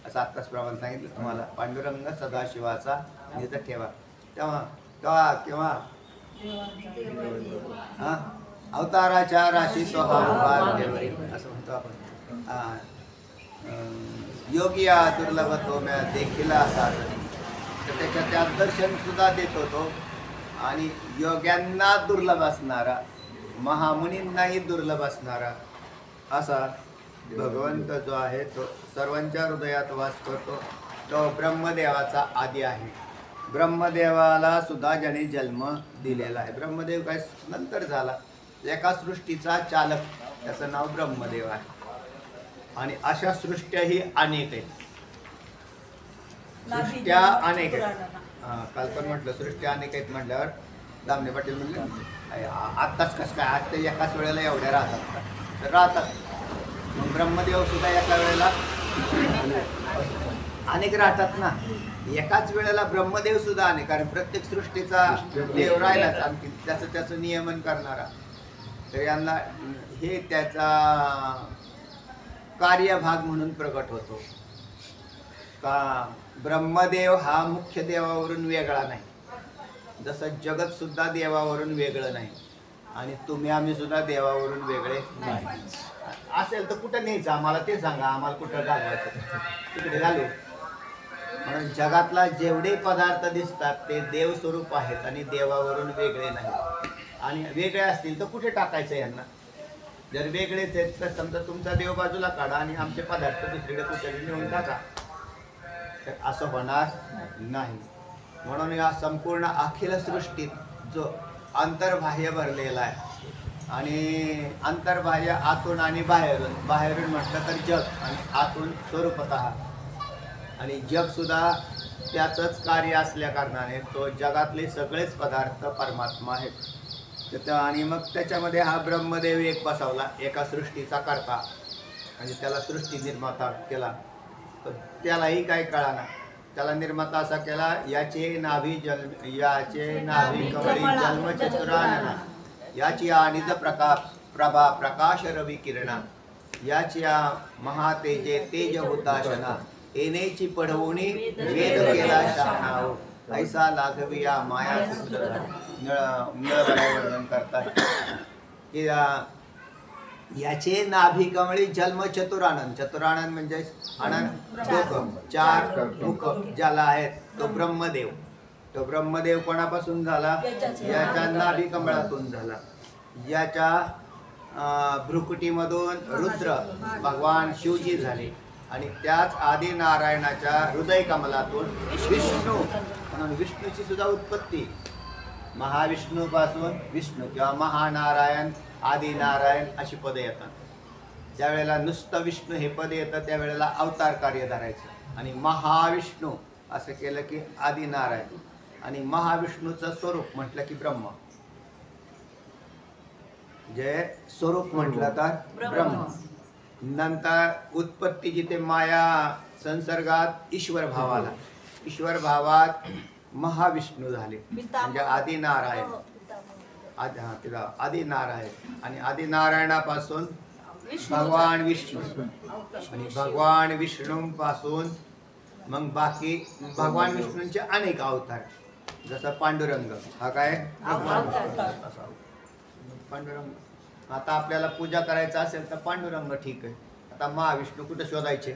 असं आत्ताच प्रमाण सांगितलं तुम्हाला. पांडुरंग सदाशिवाचा निध ठेवा. तेव्हा हा अवताराच्या राशी तो हा उभार देवरी असं म्हणतो आपण. योगिया दुर्लभ तो म्या देखिला साधनी, तर त्याच्या त्यात दर्शन सुद्धा देत होतो. आणि योग्यांना दुर्लभ असणारा, महामुनींनाही दुर्लभ असणारा असा भगवंत जो आहे तो सर्वांच्या हृदयात वास करतो. तो ब्रह्मदेवाचा आदी आहे. ब्रह्मदेवाला सुद्धा ज्याने जन्म दिलेला आहे. ब्रह्मदेव काय नंतर झाला, एका सृष्टीचा चालक, त्याचं नाव ब्रह्मदेव आहे. आणि अशा सृष्ट्याही अनेक आहेत. सृष्ट्या अनेक आहेत. काल पण म्हटलं सृष्ट्या अनेक आहेत म्हटल्यावर दामणे पाटील म्हणले आत्ताच कसं काय, आज ते एकाच वेळेला एवढ्या राहतात का? तर राहतात. मग ब्रह्मदेव सुद्धा एका वेळेला अनेक राहतात ना. एकाच वेळेला ब्रह्मदेव सुद्धा अनेक, कारण प्रत्येक सृष्टीचा देव राहिलाच आणखी त्याचं नियमन करणारा. तर यांना हे त्याचा कार्यभाग म्हणून प्रगट होतो का ब्रह्मदेव हा मुख्य देवावरून वेगळा नाही. जसं जगत सुद्धा देवावरून वेगळं नाही आणि तुम्ही आम्ही सुद्धा देवावरून वेगळे नाही. असेल तर कुठं न्यायचं आम्हाला ते सांगा, आम्हाला कुठं घालवायचं तिकडे घालू. म्हणून जगातला जेवढे पदार्थ दिसतात ते देव स्वरूप आहेत आणि देवावरून वेगळे नाही. आणि वेगळे असतील तर कुठे टाकायचं यांना? जर वेगळेच आहेत तर समजा तुमचा देव बाजूला काढा आणि आमचे पदार्थ दुसरीकडे कुठेतरी नेऊन टाका, तर असं होणार नाही. म्हणून या संपूर्ण अखिल सृष्टीत जो अंतर्बाह्य भरलेला आहे आणि अंतर्बाह्य आतून आणि बाहेरून, बाहेरून म्हटलं तर जग आणि आतून स्वरूपतः, आणि जग सुद्धा त्याचंच कार्य असल्या कारणाने तो जगातले सगळेच पदार्थ परमात्मा आहेत. आणि मग त्याच्यामध्ये हा ब्रह्मदेव एक बसवला, एका सृष्टीचा करता, आणि त्याला सृष्टी निर्माता केला. तर त्यालाही काय कळाना, त्याला निर्माता असा केला, याचे नाभी कमळी जन्म चतुरानना, याची अनिज प्रभा प्रकाश रवी किरणा, याची महातेजे तेज हुताशना, येनेची पढवणी वेद केला शहाणाओ, ऐसा लाघविया माया सुंदर. वर्णन करतात की याचे नाभी कमळी जन्म चतुरानन. चतुरानन म्हणजे आनंद, डोकं, चार मुख ज्याला आहेत तो ब्रह्मदेव. तो ब्रह्मदेव कोणापासून झाला? याच्या नाभी कमळातून झाला. याच्या भ्रुकुटीमधून रुद्र भगवान शिवजी झाले आणि त्याच आदी नारायणाच्या हृदय कमलातून विष्णू, म्हणून विष्णूची सुद्धा उत्पत्ती महाविष्णूपासून विष्णू किंवा महानारायण, आदी नारायण अशी पदे येतात. ज्यावेळेला नुसतं विष्णू हे पद येतं त्यावेळेला अवतार कार्य धरायचं आणि महाविष्णू असं केलं की आदी नारायण, आणि महाविष्णूचं स्वरूप म्हटलं की ब्रह्म. जे स्वरूप म्हटलं तर ब्रह्म. नंतर उत्पत्ती जिथे माया संसर्गात ईश्वर भावाला, ईश्वर भावात महाविष्णू झाले म्हणजे आदी नारायण. आदी नारायण आणि आदी नारायणापासून भगवान विष्णू आणि भगवान विष्णू पासून मग बाकी भगवान विष्णूंचे अनेक अवतार, जसं पांडुरंग हा काय पांडुरंग. आता आपल्याला पूजा करायचं असेल तर पांडुरंग ठीक आहे. आता महाविष्णू कुठे शोधायचे?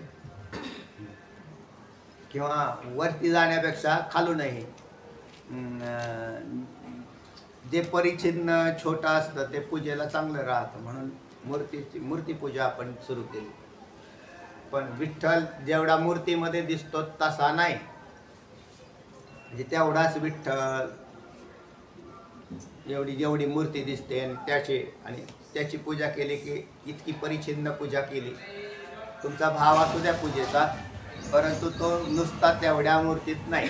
किंवा वरती जाण्यापेक्षा खालूनही जे परिच्छिन्न छोटा असतं ते पूजेला चांगलं राहतं, म्हणून मूर्तीपूजा आपण सुरू केली. पण विठ्ठल जेवढा मूर्तीमध्ये दिसतो तसा नाही, म्हणजे तेवढाच विठ्ठल जेवढी मूर्ती दिसते आणि त्याची पूजा केली की इतकी परिच्छिन्न पूजा केली. तुमचा भाव असू द्या पूजेचा, परंतु तो नुसता तेवढ्या मूर्तीत नाही.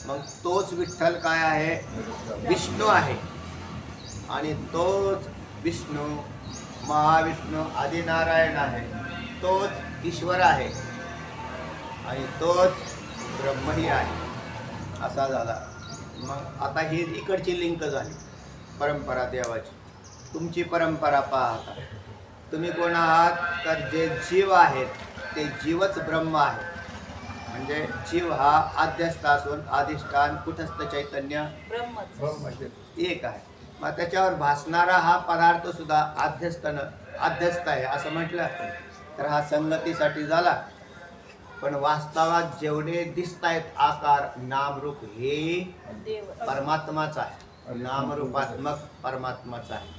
मग तोच विठ्ठल काय आहे? विष्णू आहे. आणि तोच विष्णू महाविष्णू आदिनारायण आहे, तोच ईश्वर आहे आणि तोच ब्रह्मही आहे. असा झाला. मग आता ही इकडची लिंक झाली परंपरा देवाची. तुमची परंपरा पहा. आता तुम्ही कोण आहात? तर जे जीव आहेत ते जीवच ब्रह्म आहे. म्हणजे जीव हा आद्यस्थ असून अधिष्ठान कुठस्थ चैतन्य एक आहे. मग त्याच्यावर भासणारा हा पदार्थ सुद्धा आद्यस्थ आहे असं म्हटलं तर हा संगतीसाठी झाला. पण वास्तवात जेवढे दिसत आहेत आकार नामरूप हे परमात्माच आहे, नामरूपात्मक परमात्माच आहे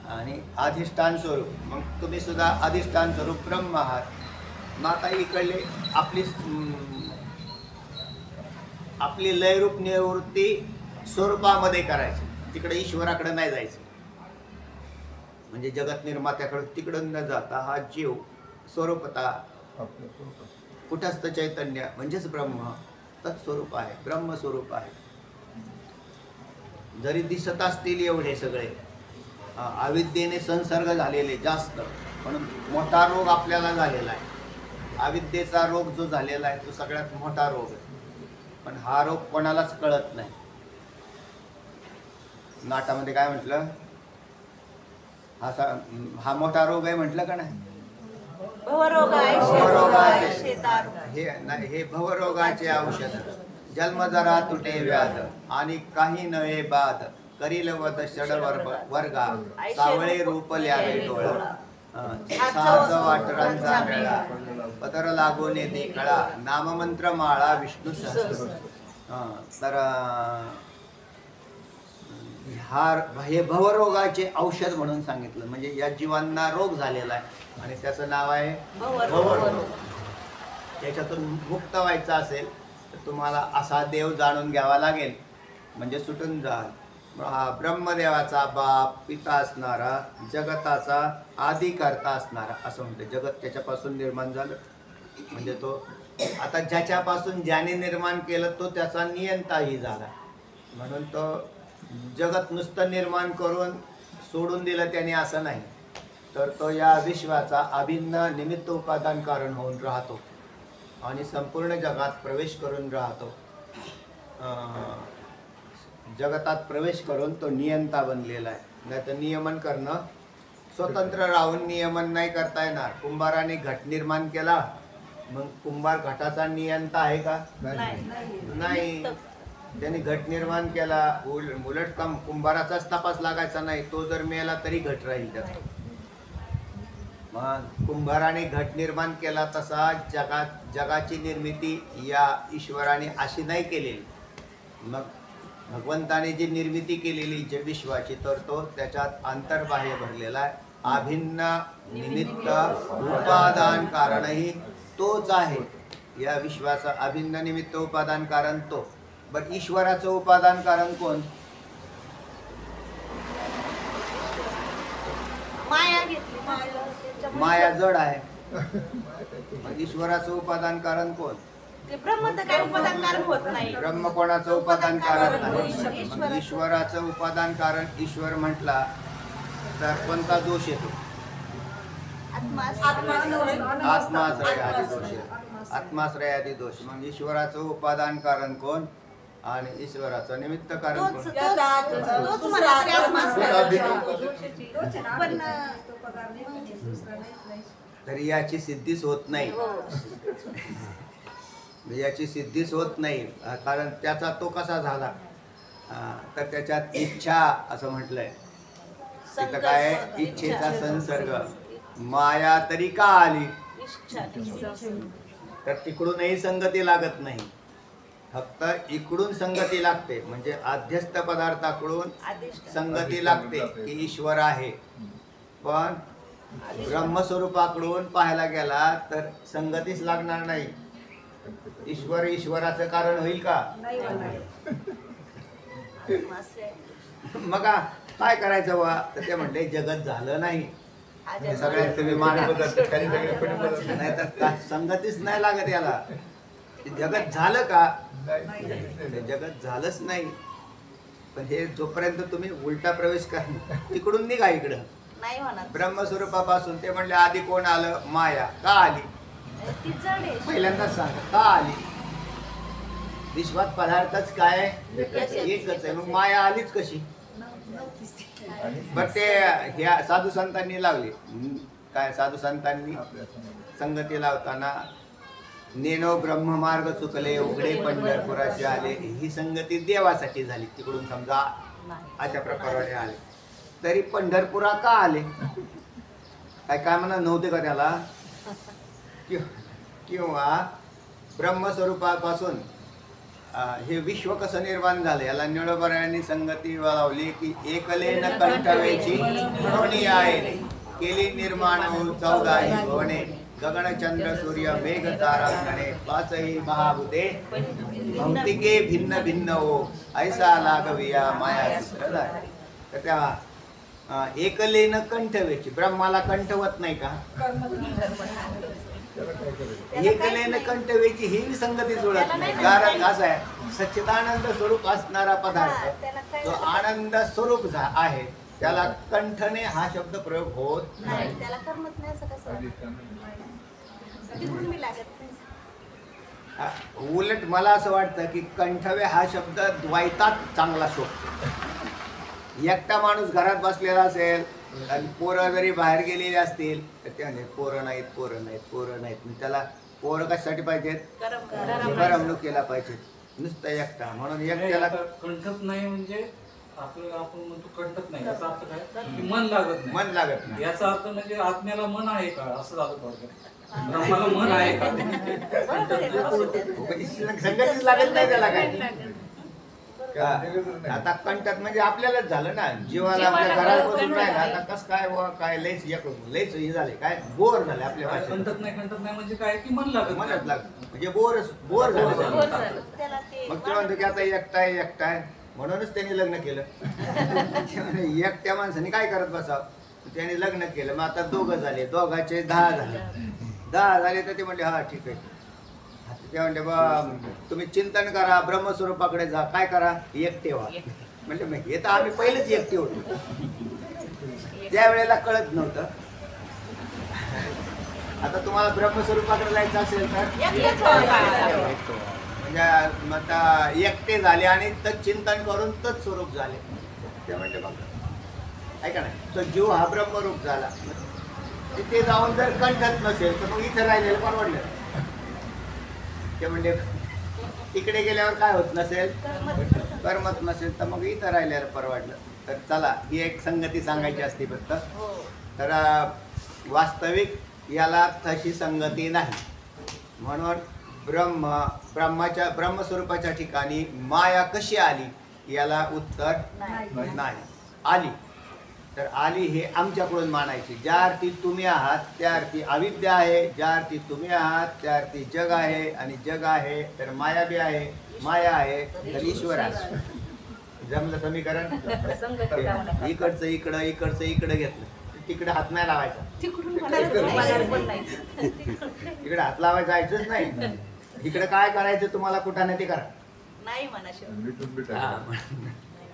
आणि अधिष्ठान स्वरूप. मग तुम्ही सुद्धा अधिष्ठान स्वरूप ब्रह्म आहात. मग आता इकडले आपली लयरूप निवृत्ती स्वरूपामध्ये करायची, तिकडे ईश्वराकडे नाही जायचं. म्हणजे जगत निर्मात्याकडे तिकडून न जाता हा जीव स्वरूपता कुठस्थ चैतन्य म्हणजेच ब्रह्म तत्स्वरूप आहे, ब्रह्मस्वरूप आहे. जरी दिसत असतील एवढे सगळे अविद्येने संसर्ग झालेले जास्त, म्हणून मोठा रोग आपल्याला झालेला आहे. अविद्येचा रोग जो झालेला आहे तो सगळ्यात मोठा रोग आहे. पण हा रोग कोणालाच कळत नाही. नाटामध्ये काय म्हटलं? हा मोठा रोग आहे म्हटलं का नाही? हे भवरोगाचे औषध. जन्म जरा तुटे व्याध आणि काही नये बाद करील वद षड वर्गा सावळे रूप ल्यावे डोळा साच वाटरांचा मेळा पदर लागून येते कळा नाममंत्र माळा विष्णू सहस्र तर हे भवरोगाचे औषध म्हणून सांगितलं. म्हणजे या जीवांना रोग झालेला आहे आणि त्याचं नाव आहे भवरोग. त्याच्यातून मुक्त व्हायचं असेल तर तुम्हाला असा देव जाणून घ्यावा लागेल म्हणजे सुटून जाल. हा ब्रह्मदेवाचा बाप पिता असणारा जगताचा आदी करता असणारा असं म्हणते. जगत त्याच्यापासून निर्माण झालं म्हणजे तो आता ज्याच्यापासून ज्याने निर्माण केलं तो त्याचा नियंताही झाला. म्हणून तो जगत नुसतं निर्माण करून सोडून दिलं त्याने असं नाही, तर तो या विश्वाचा अभिन्न निमित्त उपादान कारण होऊन राहतो आणि संपूर्ण जगात प्रवेश करून राहतो. जगतात प्रवेश करून तो नियंता बनलेला आहे. नाही तर नियमन करणं स्वतंत्र राहून नियमन नाही करता येणार. कुंभाराने घट निर्माण केला, मग कुंभार घटाचा नियंता आहे का? नाही. त्याने घट निर्माण केला, उलट काम कुंभाराचाच तपास लागायचा नाही. तो जर मेला तरी घट राहील त्याचा. मग कुंभाराने घट निर्माण केला तसा जगाची निर्मिती या ईश्वराने अशी नाही केलेली. मग भगवंताने जी निर्मिती केलेली जे विश्वाची, तर तो त्याच्यात अंतर्बाह्य भरलेला आहे. अभिन्न निमित्त उपादान कारणही तोच आहे. या विश्वाचा अभिन्न निमित्त उपादान कारण तो. बरं, ईश्वराचं उपादान कारण कोण? माया जड आहे. ईश्वराचं उपादान कारण कोण? ब्रह्म तर काही उपादान कारण होत नाही. ब्रह्म कोणाचं उपादान कारण नाही. मग ईश्वराचं उपादान कारण ईश्वर म्हटला तर कोणता दोष येतो? आत्माश्रय आदी दोष येतो. आत्माश्रय आदी दोष. मग ईश्वराचं उपादान कारण कोण आणि ईश्वराचं निमित्त कारण कोण? तरी याची सिद्धीच होत नाही. याची सिद्धीच होत नाही. कारण त्याचा तो कसा झाला तर त्याच्यात इच्छा असं म्हटलंय. तिथं काय? इच्छेचा संसर्ग. माया तरी का आली? तर तिकडूनही संगती लागत नाही, फक्त इकडून संगती लागते. म्हणजे आध्यस्थ पदार्थाकडून संगती लागते की ईश्वर आहे. पण ब्रह्मस्वरूपाकडून पाहायला गेला तर संगतीच लागणार नाही. ईश्वर ईश्वराचं कारण होईल का? मग काय करायचं वा? तर ते म्हणते जगत झालं नाही. सगळ्यात तुम्ही नाही तर संगतीच नाही लागत याला. जगत झालं का? जगत झालंच नाही. पण हे जोपर्यंत तुम्ही उलटा प्रवेश करा, तिकडून निघा इकडं ब्रह्मस्वरूपापासून. ते म्हणले आधी कोण आलं? माया. का आली? पहिल्यांदाच सांगा का आली? विश्वात पदार्थच काय? एकच आहे. मग माया आलीच कशी? बर, ते ह्या साधू संतांनी लावली काय? साधू संतांनी संगती लावताना नेनो ब्रह्ममार्ग चुकले उघडे पंढरपुराचे आले, ही संगती देवासाठी झाली. तिकडून समजा अशा प्रकारे आले तरी पंढरपुरा का आले? काय म्हणा नव्हते का त्याला? किंवा ब्रह्मस्वरूपापासून हे विश्व कसं निर्माण झालं याला निळोबरायांनी संगती लावली की एकलेन कंठवेची म्हणून आहे केली निर्माण 14 भवने गगन चंद्र सूर्य मेघ तारा गणे 5 महाभूते भौतिके भिन्न भिन्न हो ऐसा लागविया माया चित्रधार. तर त्या एकलेन कंठवेची ब्रह्माला कंठवत नाही का? एकलेन कंठवेची ही संगती जुळत नाही. कारण असं आहे, सच्चिदानंद स्वरूप असणारा पदार्थ जो आनंद स्वरूप आहे त्याला कंठने हा शब्द प्रयोग होत नाही. त्याला करमत नाही. असं कसं? उलट मला असं वाटतं की कंठवे हा शब्द द्वैतात चांगला शोभतो. एकटा माणूस घरात बसलेला असेल आणि पोरं जरी बाहेर गेलेली असतील तर ते म्हणजे पोरं नाहीत पोरं नाहीत पोरं नाहीत. त्याला पोरं कशासाठी पाहिजेत? करमणूक केला पाहिजे. नुसतं एकटा म्हणून एकट्याला कंठत नाही म्हणजे आपल्याला आपण म्हणतो कंठत नाही याचा अर्थ काय की मन लागत नाही. मन लागत नाही. याचा अर्थ म्हणजे आत्म्याला मन आहे का असं झालं थोडक्यात. ब्रह्माला मन आहे का? संगतीच लागत नाही त्याला काय का? आता कंटात म्हणजे आपल्यालाच झालं ना, जीवाला आपल्या घरात बसून राहिला आता कस काय काय लयच हे झाले काय बोर झाले आपल्या भाषेत. कंठत नाही म्हणजे काय की मन लागत नाही. मनच लागत म्हणजे बोर झालं. त्याला ते मग ते म्हणतो की आता एकटाय म्हणूनच त्यांनी लग्न केलं. एकट्या माणसाने काय करत बसावं, त्यांनी लग्न केलं. मग आता दोघं झाले, दोघाचे 10 झाले तर ते म्हणले हा ठीक आहे. ते म्हणले बा तुम्ही चिंतन करा, ब्रह्मस्वरूपाकडे जा, काय करा एकटे व्हा. म्हणजे मग हे तर आम्ही पहिलेच एकटे होतो, त्यावेळेला कळत नव्हतं. आता तुम्हाला ब्रह्मस्वरूपाकडे जायचं असेल तर एकटेच व्हावं. म्हणजे आता एकटे झाले आणि तत् चिंतन करून तत् स्वरूप झाले. ते म्हणजे बघ ऐका नाही, तो जीव हा ब्रह्मरूप झाला. तिथे जाऊन जर कंठत नसेल तर मग इथे राहिलेलं परवडलं. ते म्हणजे तिकडे गेल्यावर काय होत नसेल, करमत नसेल तर मग इथं राहिल्यावर परवडलं. तर चला ही एक संगती सांगायची असते फक्त. तर वास्तविक याला तशी संगती नाही. म्हणून ब्रह्मस्वरूपाच्या ठिकाणी माया कशी आली याला उत्तर नाही. आली तर आली हे आमच्याकडून मानायची. ज्या अर्थी तुम्ही आहात त्या अर्थी अविद्या आहे, ज्या अर्थी तुम्ही आहात त्या अर्थी जग आहे, आणि जग आहे तर माया बी आहे, माया आहे तर ईश्वर आहे. जमलं समीकरण. इकडचं इकडं घेतलं, तिकडे हात नाही लावायचा, इकडे हात लावायचा जायचंच नाही. इकडे काय करायचं तुम्हाला कुठं नाही ते करा. नाही म्हणा शिव.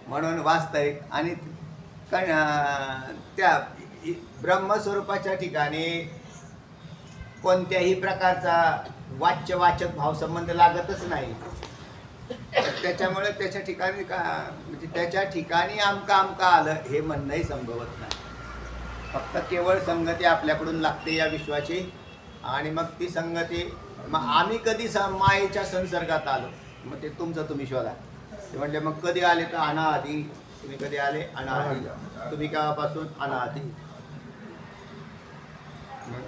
म्हणून वास्तविक आणि त्या ब्रह्मस्वरूपाच्या ठिकाणी कोणत्याही प्रकारचा वाचक भाव संबंध लागतच नाही. त्याच्यामुळे त्याच्या ठिकाणी म्हणजे त्याच्या ठिकाणी आमका आलं हे म्हणणंही संभवत नाही. फक्त केवळ संगती आपल्याकडून लागते या विश्वाची. आणि मग ती संगती मग आम्ही कधी मायेच्या संसर्गात आलो, मग ते तुमचं तुम्ही शोधा. ते म्हणजे मग कधी आले तर अनादी. तुम्ही कधी आले? अनादी. तुम्ही केव्हापासून? अनादी.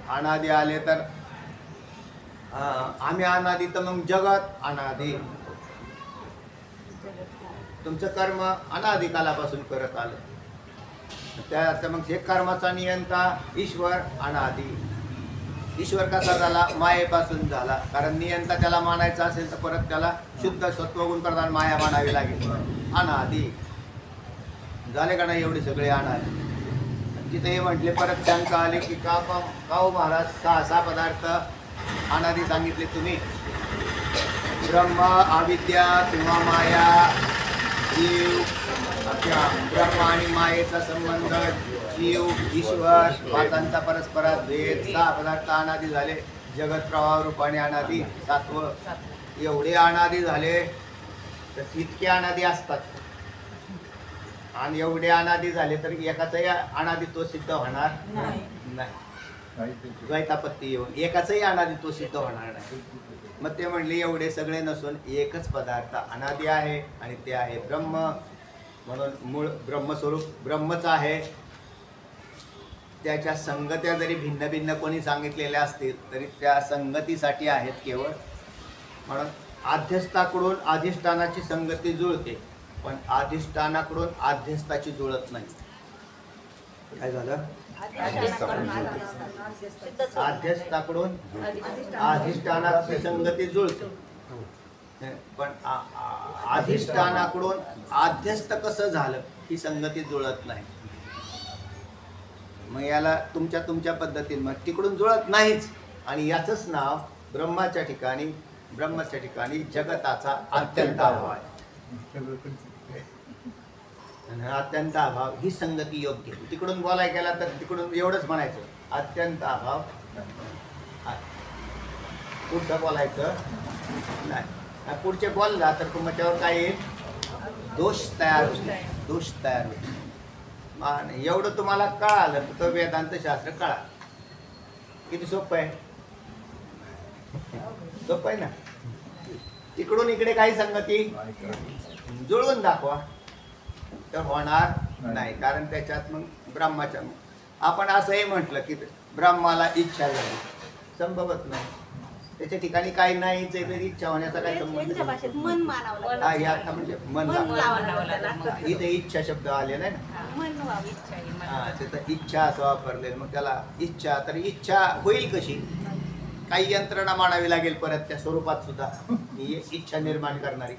अनादी आले तर आम्ही अनादी, तर मग जगत अनादी. तुमचं कर्म अनादी कालापासून करत आलं. त्या मग हे कर्माचा नियंता ईश्वर अनादी. ईश्वर कसा झाला? मायेपासून झाला. कारण नियंता त्याला मानायचा असेल तर परत त्याला शुद्ध सत्वगुण प्रधान माया मानावी लागेल. अनादी झाले का नाही? एवढे सगळे अनादी. तिथे हे म्हटले परत शंका आली की का महाराज 6 पदार्थ अनादी सांगितले तुम्ही. ब्रह्म, अविद्या किंवा माया, जीव, ब्रह्म आणि मायेचा संबंध, जीव, ईश्वर, पाचांचा परस्परात भेद, 6 पदार्थ अनादी झाले. जगत प्रवाह रूपाने अनादी 7वं. एवढे अनादी झाले तर इतके अनादी असतात. आणि एवढे अनादी झाले तर एकाचाही अनादित्व सिद्ध होणार नाही. द्वैतापत्ती येऊन एकाचाही अनादित्व सिद्ध होणार नाही. मग ते म्हणले एवढे सगळे नसून एकच पदार्थ अनादी आहे आणि ते आहे ब्रह्म. म्हणून मूळ ब्रह्मस्वरूप ब्रह्मच आहे. त्याच्या संगत्या जरी भिन्न भिन्न कोणी सांगितलेल्या असतील तरी त्या संगतीसाठी आहेत केवळ. म्हणून आध्यस्थाकडून अधिष्ठानाची संगती जुळते, पण अधिष्ठानाकडून आध्यस्थाची जुळत नाही. काय झालं? आध्यस्थाकडून अधिष्ठानाची संगती जुळते, पण अधिष्ठानाकडून आध्यस्थ कसं झालं ही संगती जुळत नाही. मग याला तुमच्या पद्धतीने मग तिकडून जुळत नाहीच. आणि याचंच नाव ब्रह्माच्या ठिकाणी जगताचा अत्यंत अभाव आहे. अत्यंत अभाव ही संगती योग्य. तिकडून बोलाय गेला तर तिकडून एवढंच म्हणायचं अत्यंत अभाव. पुढचं बोलायचं नाही. पुढचे बोलला तर मग त्यावर काय येईल? दोष तयार होईल. एवढं तुम्हाला कळालं तर वेदांत शास्त्र कळा. किती सोपं आहे ना. तिकडून इकडे काही संगती जुळवून दाखवा तर होणार नाही. कारण त्याच्यात मग ब्रह्माच्या आपण असंही म्हटलं की ब्रह्माला इच्छा झाली, संभवत नाही. त्याच्या ठिकाणी काही नाहीच आहे तरी इच्छा होण्याचा काही संबंध त्यांच्या भाषेत मन मानावं लागतं. हा, हे आता म्हणजे मन मन लागतं. लावावं लागतं. इथे इच्छा शब्द आलेला आहे ना. मन व्हावं इच्छा आहे, मन. हा, तिथं इच्छा असं वापरलेलं. मग त्याला इच्छा, तर इच्छा होईल कशी? काही यंत्रणा मांडावी लागेल परत त्या स्वरूपात सुद्धा. ही इच्छा निर्माण करणारी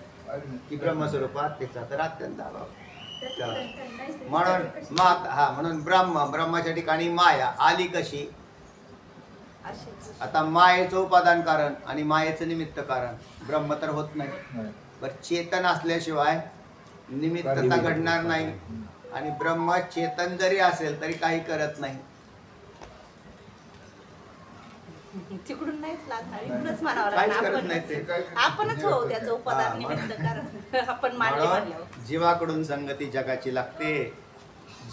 की ब्रह्मस्वरूपात त्याचा तर अत्यंत अभाव. म्हणून म्हणून ब्रह्माच्या ठिकाणी माया आली कशी? अशीच. आता मायेचं उपादान कारण आणि मायेचं निमित्त कारण ब्रह्म तर होत नाही. बरं, चेतन असल्याशिवाय निमित्तता घडणार नाही. आणि ब्रह्म चेतन जरी असेल तरी काही करत नाही. तिकडून नाहीच लागणार, इकडूनच मानावं काहीच लागणार. करत नाही ते. आपणच होऊ त्याचं हा, उपादान निमित्त कारण आपण मानले म्हणून म्हणल्यावर. जीवाकडून संगती जगाची लागते.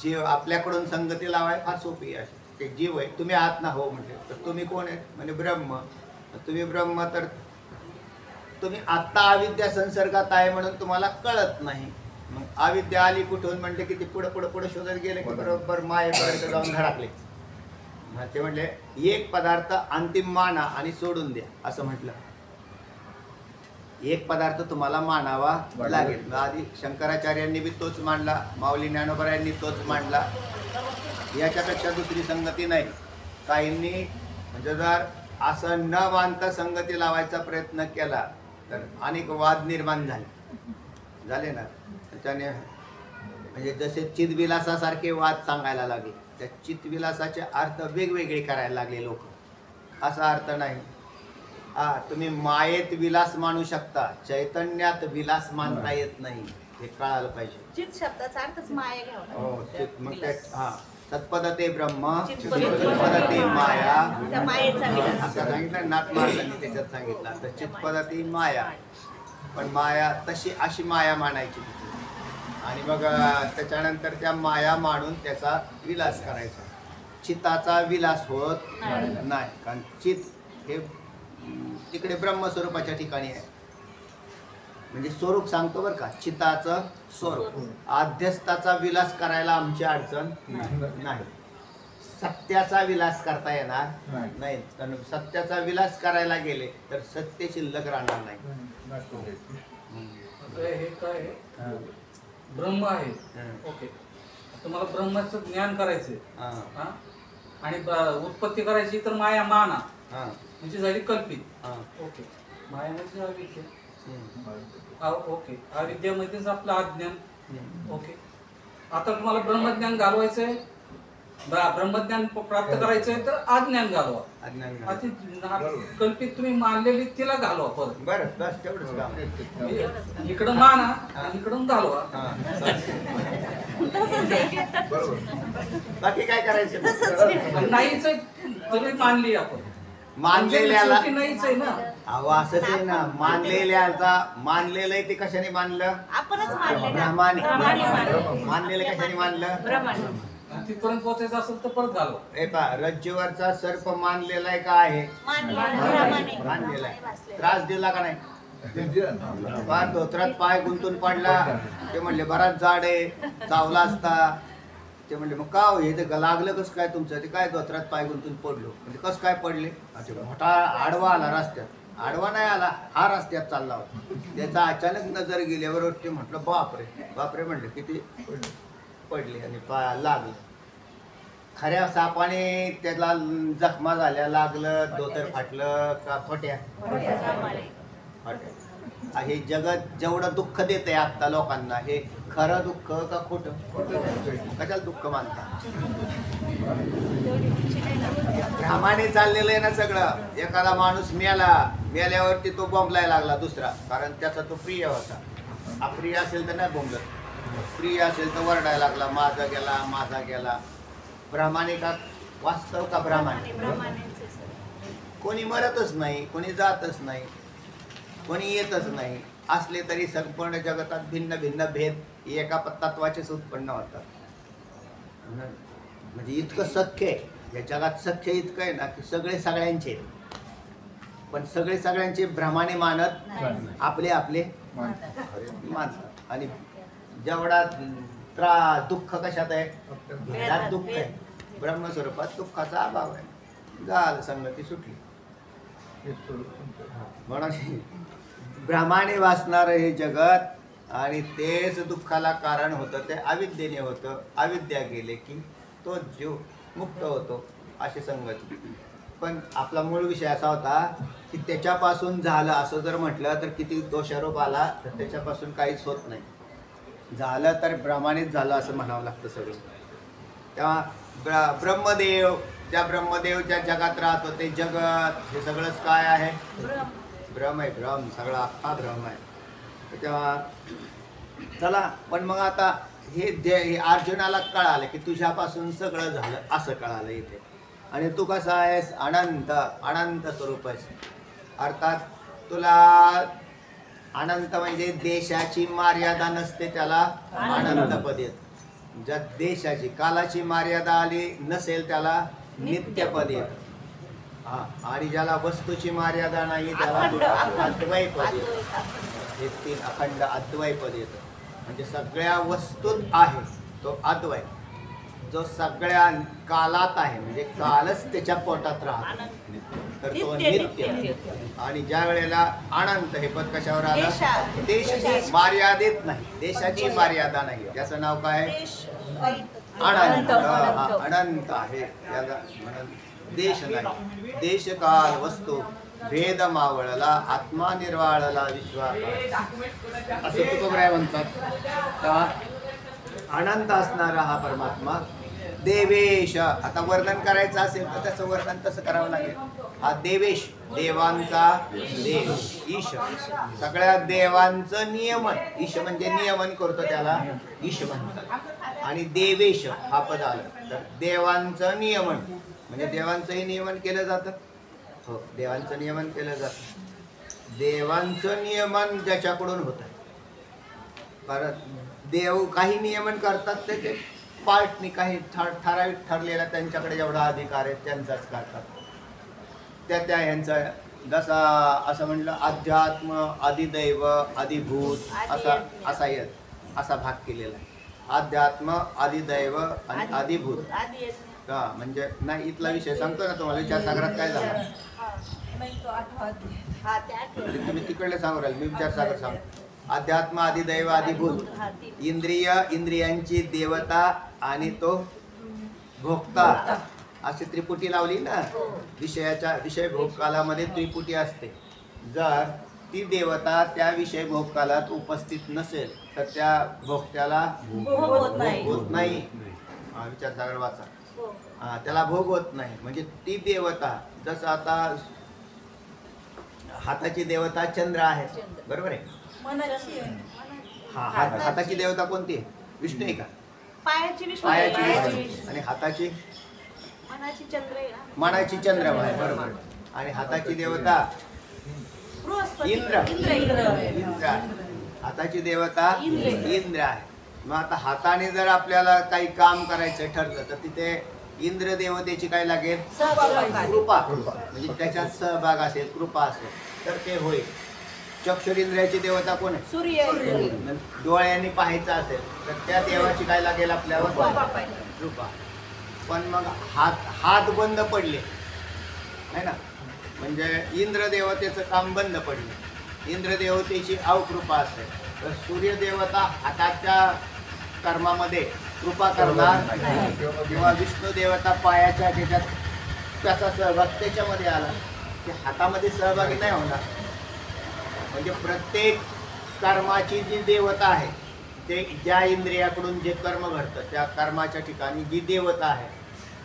जीव आपल्याकडून संगती लावाय फार सोपी आहे. ते जीव आहे, तुम्ही आत ना हो म्हणजे, तर तुम्ही कोण आहे म्हणजे ब्रह्म. तुम्ही ब्रह्म, तर तुम्ही आत्ता अविद्या संसर्गात आहे म्हणून तुम्हाला कळत नाही. मग अविद्या आली कुठून म्हणजे की ते पुढे पुढे पुढे शोधत गेले की बरोबर मायेपर्यंत जाऊन धडकले. ते म्हणले एक पदार्थ अंतिम माना आणि सोडून द्या असं म्हटलं. एक पदार्थ तुम्हाला मानावा लागेल. आधी शंकराचार्यांनी बी तोच मांडला, माऊली ज्ञानोबरायांनी तोच मांडला. याच्यापेक्षा दुसरी संगती नाही. काहींनी म्हणजे जर असं न मानता संगती लावायचा प्रयत्न केला तर अनेक वाद निर्माण झाले ना. त्याने म्हणजे जसे चिदविलासासारखे वाद सांगायला लागले. त्या चित्तविलासाचे अर्थ वेगवेगळे करायला लागले लोक. असा अर्थ नाही. तुम्ही मायेत विलास मानू शकता, चैतन्यात विलास मानता येत नाही. हे कळायला पाहिजे. चित शब्दाचा अर्थच माया घ्यावा लागतो. हो, चित मग त्या सत्पदते ब्रह्म चित्पदते चित्पदते माया. त्या मायेचा विलास. असं सांगितलं नाथ महाराजांनी त्याच्यात सांगितलं. तर चित्पदते माया, पण माया तशी अशी माया मानायची. आणि मग त्याच्यानंतर त्या माया मानून त्याचा विलास करायचा. चित्ताचा विलास होत नाही. कारण चित्त हे तिकडे ब्रह्मस्वरूपाच्या ठिकाणी आहे. म्हणजे स्वरूप सांगतो बरं का, चित्ताचं स्वरूप. आध्यस्थाचा विलास करायला आमची अडचण नाही. सत्याचा विलास करता येणार नाही. कारण सत्याचा विलास करायला गेले तर सत्य शिल्लक राहणार नाही. हे काय आहे? ब्रह्म आहे. ओके, तुम्हाला ब्रह्माचं ज्ञान करायचंय आणि उत्पत्ती करायची तर माया माना म्हणजे झाली कल्पित. ओके, माया म्हणजे अविद्या. ओके, अविद्यामध्येच आपलं अज्ञान. ओके, आता तुम्हाला ब्रह्मज्ञान घालवायचंय, ब्रह्मज्ञान प्राप्त करायचंय तर अज्ञान घालवा. कल्पित तुम्ही मानलेली तिला घालवा परत. बरं, बस तेवढंच काम. इकडं माना आणि इकडून घालवा. बाकी काय करायचं? नाहीच तुम्ही मानली आपण. मानलेल्याला नाहीच आहे ना. अहो असंच आहे ना. मानलेलं आहे ते कशाने मानलं? आपणच मानले ना. ब्रह्माने. मानलेलं कशाने मानलं? ब्रह्माने. तिथपर्यंत पोहोचायचं असेल तर परत घालवा. हे पहा, रज्जूवरचा सर्प मानलेला आहे का आहे? मानलेला आहे. त्रास दिला का नाही? फार धोत्रात पाय गुंतून पडला. ते म्हणले बराच जाड आहे, चावला असता. ते म्हणले मग का हो, हे ते लागलं कसं काय तुमचं? ते काय धोत्रात पाय गुंतून पडलो. म्हणजे कसं काय पडले? मोठा आडवा आला रस्त्यात. आडवा नाही आला, हा रस्त्यात चालला होता. त्याचा अचानक नजर गेल्यावर ते म्हटलं बापरे बापरे. म्हणले किती पडले आणि पाय लागलं. खऱ्या सापाने त्याला जखमा झाल्या, लागलं, धोतर फाटलं का खोट्या? हे जगत जेवढं दुःख देत आहे आता लोकांना, हे खरं दुःख का खोटं? कशाला दुःख मानता? भ्रमाने चाललेलं आहे ना सगळं. एखादा माणूस मेल्यावरती तो बोंबलायला लागला दुसरा, कारण त्याचा तो प्रिय होता. अप्रिय असेल तर नाही बोंबलत, प्रिय असेल तर वरडायला लागला, माझा गेला माझा गेला. भ्रमाने का वास्तव का भ्रमाने? कोणी मरतच नाही, कोणी जातच नाही, कोणी येतच नाही. असले तरी संपूर्ण जगतात भिन्न भिन्न भेद एका तत्वाचेच उत्पन्न होतात. म्हणजे इतकं सख्य आहे या जगात. सख्य इतकं आहे ना की सगळे सगळ्यांचे आहेत, पण सगळे सगळ्यांचे भ्रमाने मानत नाही. आपले आपले मानतात. आणि जेवढा दुःख कशात आहे? भेदात दुःख आहे. ब्रह्मस्वरूपात दुःखाचा अभाव आहे. झालं, संगती सुटली. म्हणून भ्रमाने वाचणार हे जगत आणि तेच दुःखाला कारण होतं ते अविद्येने होतं. अविद्या गेले की तो जीव मुक्त होतो, अशी संगती. पण आपला मूळ विषय असा होता की त्याच्यापासून झालं असं जर म्हटलं तर किती दोषारोप आला, तर त्याच्यापासून काहीच होत नाही. झालं तर भ्रमानेच झालं असं म्हणावं लागतं सगळं. तेव्हा ब्रह्मदेव, ज्या ब्रह्मदेवच्या जगात राहत होते, जगत हे सगळंच काय आहे? भ्रम आहे. भ्रम, सगळा अख्खा भ्रम आहे. तेव्हा चला, पण मग आता हे अर्जुनाला कळालं की तुझ्यापासून सगळं झालं असं कळालं इथे. आणि तू कसा आहेस? अनंत, अनंत स्वरूप आहेस. अर्थात तुला अनंत म्हणजे देशाची मर्यादा नसते, त्याला अनंत पद येत. ज्या देशाची कालाची मर्यादा आली नसेल त्याला नित्यपद येत. हा, आणि ज्याला वस्तूची मर्यादा नाही त्याला अद्वय पद येत. हे तीन अखंड अद्वय पद येतं. म्हणजे सगळ्या वस्तूत आहे तो अद्वय, जो सगळ्या कालात आहे, म्हणजे कालच त्याच्या पोटात राहतो, तर तो नित्य. आणि ज्या वेळेला अनंत हे पद कशावर आलं? देश मर्यादित नाही, देशाची मर्यादा नाही. त्याचं नाव काय? अनंत. अनंत आहे. याला म्हणून देश नाही. देश काल वस्तू भेद मावळला, आत्मा निर्वाळला विश्वास, असं तुकोबराय म्हणतात. अनंत असणारा हा परमात्मा देवेश. आता वर्णन करायचं असेल तर त्याचं वर्णन तसं करावं लागेल. हा देवेश, देवांचा देव, ईश, सगळ्या देवांचं नियमन. ईश म्हणजे नियमन करतो त्याला ईश म्हणतात. आणि देवेश हा पद आलं तर देवांचं नियमन म्हणजे देवांचंही नियमन केलं जातं. हो, देवांचं नियमन केलं जातं. देवांचं नियमन ज्याच्याकडून होतं, कारण देव काही नियमन करतात ते पार्टनी, काही ठराविक ठरलेला त्यांच्याकडे जेवढा अधिकार आहे त्यांचाच करतात. त्या ह्यांचा जसा असं म्हटलं अध्यात्म, अधिदैव, अधिभूत असा भाग केलेला आहे. अध्यात्म, अधिदैव आणि अधिभूत. हा, म्हणजे नाही, इथला विषय सांगतो ना तुम्हाला. विचारसागरात काय झालं तुम्ही तिकडले सांगू राहिले, मी विचारसागर सांगतो. अध्यात्म, अधिदैव, अधिभूत. इंद्रिय, इंद्रियांची देवता आणि तो भोक्ता, अशी त्रिपुटी लावली ना. विषय भोगकालामध्ये त्रिपुटी असते. जर ती देवता त्या विषय भोगकालात उपस्थित नसेल तर त्या भोक्त्याला भोग होत नाही. विचारसागर वाचा. त्याला भोग होत नाही. म्हणजे ती देवता, जसं आता हाताची देवता चंद्र आहे, बरोबर आहे. हाताची देवता कोणती आहे? विष्णू आहे का? पायाची विष्णू. आणि हाताची मनाची चंद्रमा आहे, बरोबर. आणि हाताची देवता इंद्र. हाताची देवता इंद्र आहे. मग आता हाताने जर आपल्याला काही काम करायचं ठरलं तर तिथे इंद्र देवतेची काय लागेल? कृपा. म्हणजे त्याच्यात सहभाग असेल, कृपा असेल तर ते होईल. चक्षुरेंद्रियाची देवता कोण आहे? सूर्य. डोळ्यांनी पाहायचं असेल तर त्या देवाची काय लागेल आपल्यावर? कृपा. पण मग हात बंद पडले आहे ना, म्हणजे इंद्र देवतेचं काम बंद पडले, इंद्र देवतेची अवकृपा असेल तर सूर्यदेवता हाताच्या कर्मामध्ये कृपा करणार किंवा विष्णू देवता पायाच्या त्याच्यात त्याचा सहभाग त्याच्यामध्ये आला की हातामध्ये सहभागी नाही होणार. म्हणजे प्रत्येक कर्माची जी देवता आहे, ते ज्या इंद्रियाकडून जे कर्म घडतं त्या कर्माच्या ठिकाणी जी देवता आहे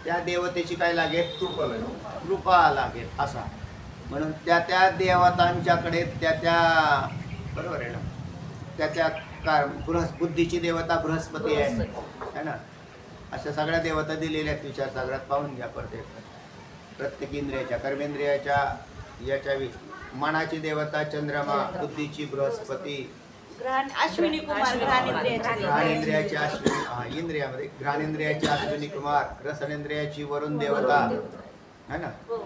त्या देवतेची काय लागेल? कृपा लागेल असा. म्हणून त्या देवतांच्याकडे बरोबर आहे ना, बुद्धीची देवता बृहस्पती आहे ना. अशा सगळ्या देवता दिलेल्या आहेत विचारसागरात, पाहून घ्या. प्रत्येक इंद्रियाच्या, कर्मेंद्रियाच्या, याच्या मनाची देवता चंद्रमा, बुद्धीची बृहस्पती, अश्विनी कुमार, घ्राणेंद्रियाची इंद्रियामध्ये घ्राणेंद्रियाची अश्विनी कुमार, रसनेंद्रियाची वरुण देवता, है ना. हो.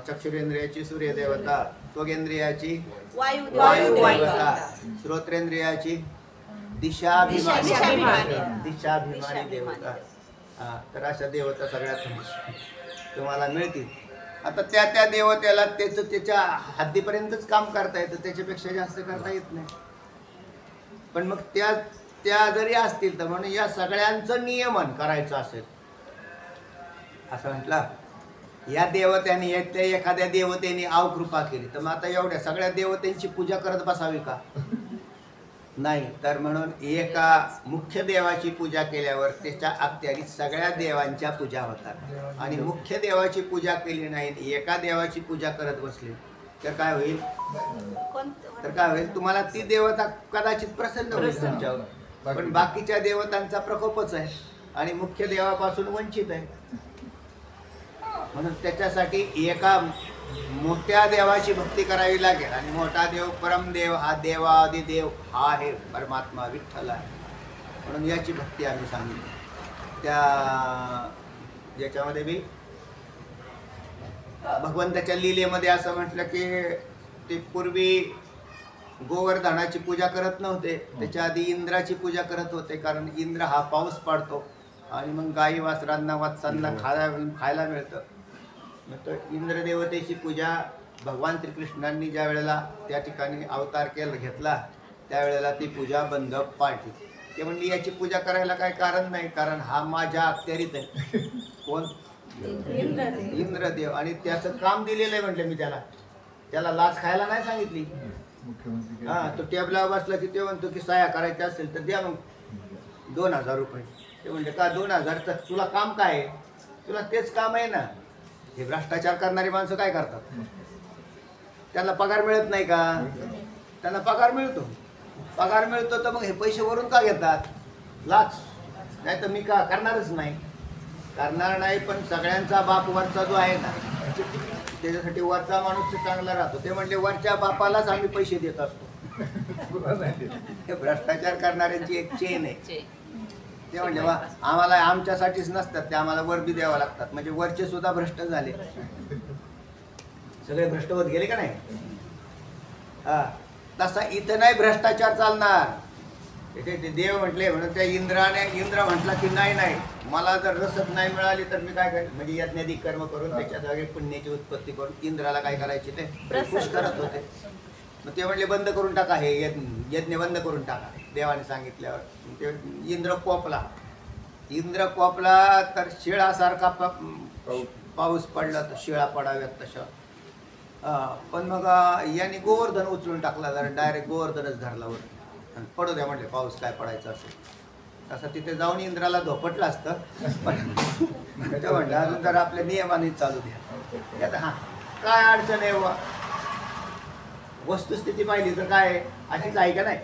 चक्षुरेंद्रियाची सूर्यदेवता, त्वगेंद्रियाची वायू वायुदेवता, श्रोत्रेंद्रियाची दिशाभिमानी दिशाभिमानी. दिशाभिमानी देवता. तर अशा देवता सगळ्यात तुम्हाला मिळतील. आता त्या त्या देवतेला त्याच्या हद्दीपर्यंतच काम करता येतं, त्याच्यापेक्षा जास्त करता येत नाही. पण मग त्या जरी असतील तर म्हणून या सगळ्यांचं नियमन करायचं असेल असं म्हटलं. या देवत्याने त्या एखाद्या देवतेने अवकृपा केली तर मग आता एवढ्या सगळ्या देवतेंची पूजा करत बसावी का? नाही. तर म्हणून एका मुख्य देवाची पूजा केल्यावर त्याच्या अखत्यारीत सगळ्या देवांच्या पूजा होतात. आणि मुख्य देवाची पूजा केली नाही, एका देवाची पूजा करत बसली तर काय होईल? तर काय होईल? तुम्हाला ती देवता कदाचित प्रसन्न होईल तुमच्यावर, पण बाकीच्या देवतांचा प्रकोपच आहे आणि मुख्य देवापासून वंचित आहे. म्हणून त्याच्यासाठी एका मोठ्या देवाची भक्ती करावी लागेल. आणि मोठा देव परमदेव हा देवादिदेव हा आहे परमात्मा विठ्ठल आहे. म्हणून याची भक्ती आम्ही सांगितली. त्या ज्याच्यामध्ये मी भगवंताच्या लीलेमध्ये असं म्हटलं की ते पूर्वी गोवर्धनाची पूजा करत नव्हते, त्याच्या आधी इंद्राची पूजा करत होते. कारण इंद्र हा पाऊस पाडतो आणि मग गाई वासरांना वत्सांना खायला मिळतं. मग तो इंद्रदेवतेची पूजा भगवान श्रीकृष्णांनी ज्या वेळेला त्या ठिकाणी अवतार घेतला त्यावेळेला ती पूजा बंद पाडली. ते म्हणली याची पूजा करायला काही कारण नाही, कारण हा माझ्या अखत्यारीत आहे. कोण? इंद्रदेव. आणि त्याचं काम दिलेलं आहे म्हटलं मी त्याला लाच खायला नाही सांगितली. तो टेबलावर बसला की ते म्हणतो की सह्या करायच्या असेल तर द्या मग 2000 रुपये. ते म्हणले का 2000? तर तुला काम काय आहे? तुला तेच काम आहे ना. हे भ्रष्टाचार करणारी माणसं काय करतात? त्यांना पगार मिळत नाही का? त्यांना पगार मिळतो. पगार मिळतो तर मग हे पैसे वरून का घेतात? लाच. नाही तर मी का करणारच नाही. करणार नाही. पण सगळ्यांचा बाप वरचा जो आहे ना त्याच्यासाठी वरचा माणूस चांगला राहतो. ते म्हणजे वरच्या बापालाच आम्ही पैसे देत असतो. हे भ्रष्टाचार करणाऱ्यांची एक चेन आहे. ते म्हणजे आम्हाला आमच्यासाठीच नसतात, ते आम्हाला वर बी द्यावं लागतात. म्हणजे वरचे सुद्धा भ्रष्ट झाले, सगळे भ्रष्ट होत गेले का नाही? हा. तसा इथं नाही भ्रष्टाचार चालणार. ते देव म्हटले म्हणून त्या इंद्र म्हटला की नाही मला जर रसद नाही मिळाली तर मी काय करेन? म्हणजे यज्ञाधिक कर्म करून त्याच्या जागी पुण्याची उत्पत्ती करून इंद्राला काय करायची ते खुश करत होते. मग ते म्हणले बंद करून टाका, हे यज्ञ बंद करून टाका देवाने सांगितल्यावर. ते इंद्र कोपला तर शिळासारखा पाऊस पडला तर शिळा पडाव्यात तशा. पण मग यांनी गोवर्धन उचलून टाकला, जरा डायरेक्ट गोवर्धनच धरला वर. पडू द्या म्हटले, पाऊस काय पडायचा असेल तसं. तिथे जाऊन इंद्राला धोपटलं असतं, पण ते म्हटलं अजून जरा आपल्या नियमाने चालू द्या. आता काय अडचण आहे? वस्तुस्थिती पाहिली तर काय अशीच आहे का नाही?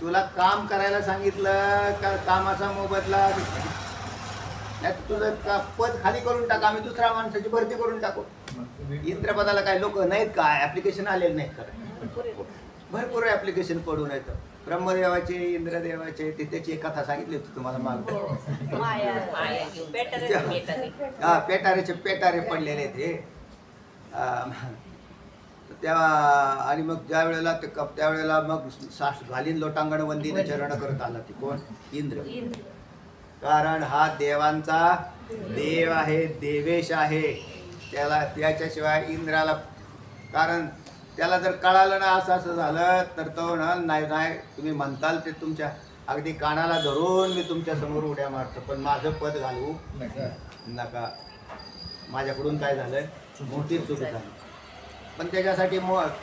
तुला काम करायला सांगितलं का कामाचा मोबदला नाही, तुझं पद खाली करून टाका, आम्ही दुसऱ्या माणसाची भरती करून टाकू. इंद्रपदाला काय लोक नाहीत का? ऍप्लिकेशन आलेले नाहीत का? भरपूर ऍप्लिकेशन पडून येतं. ब्रह्मदेवाचे, इंद्रदेवाचे, त्याची एक कथा सांगितली होती तुम्हाला माग. हा, पेटारे पडलेले ते. तेव्हा आणि मग ज्या वेळेला त्यावेळेला मग घालीन लोटांगण वंदीने चरण करत आला ती कोण? इंद्र. कारण हा देवांचा देव आहे, देवेश आहे. त्याच्याशिवाय इंद्राला, कारण त्याला जर कळालं ना असं झालं तर तो ना नाही तुम्ही म्हणताल ते तुमच्या अगदी कानाला धरून मी तुमच्या समोर उड्या मारतो, पण माझं पद घालवू नका. माझ्याकडून काय झालंय? मोठी चूक झाली. पण त्याच्यासाठी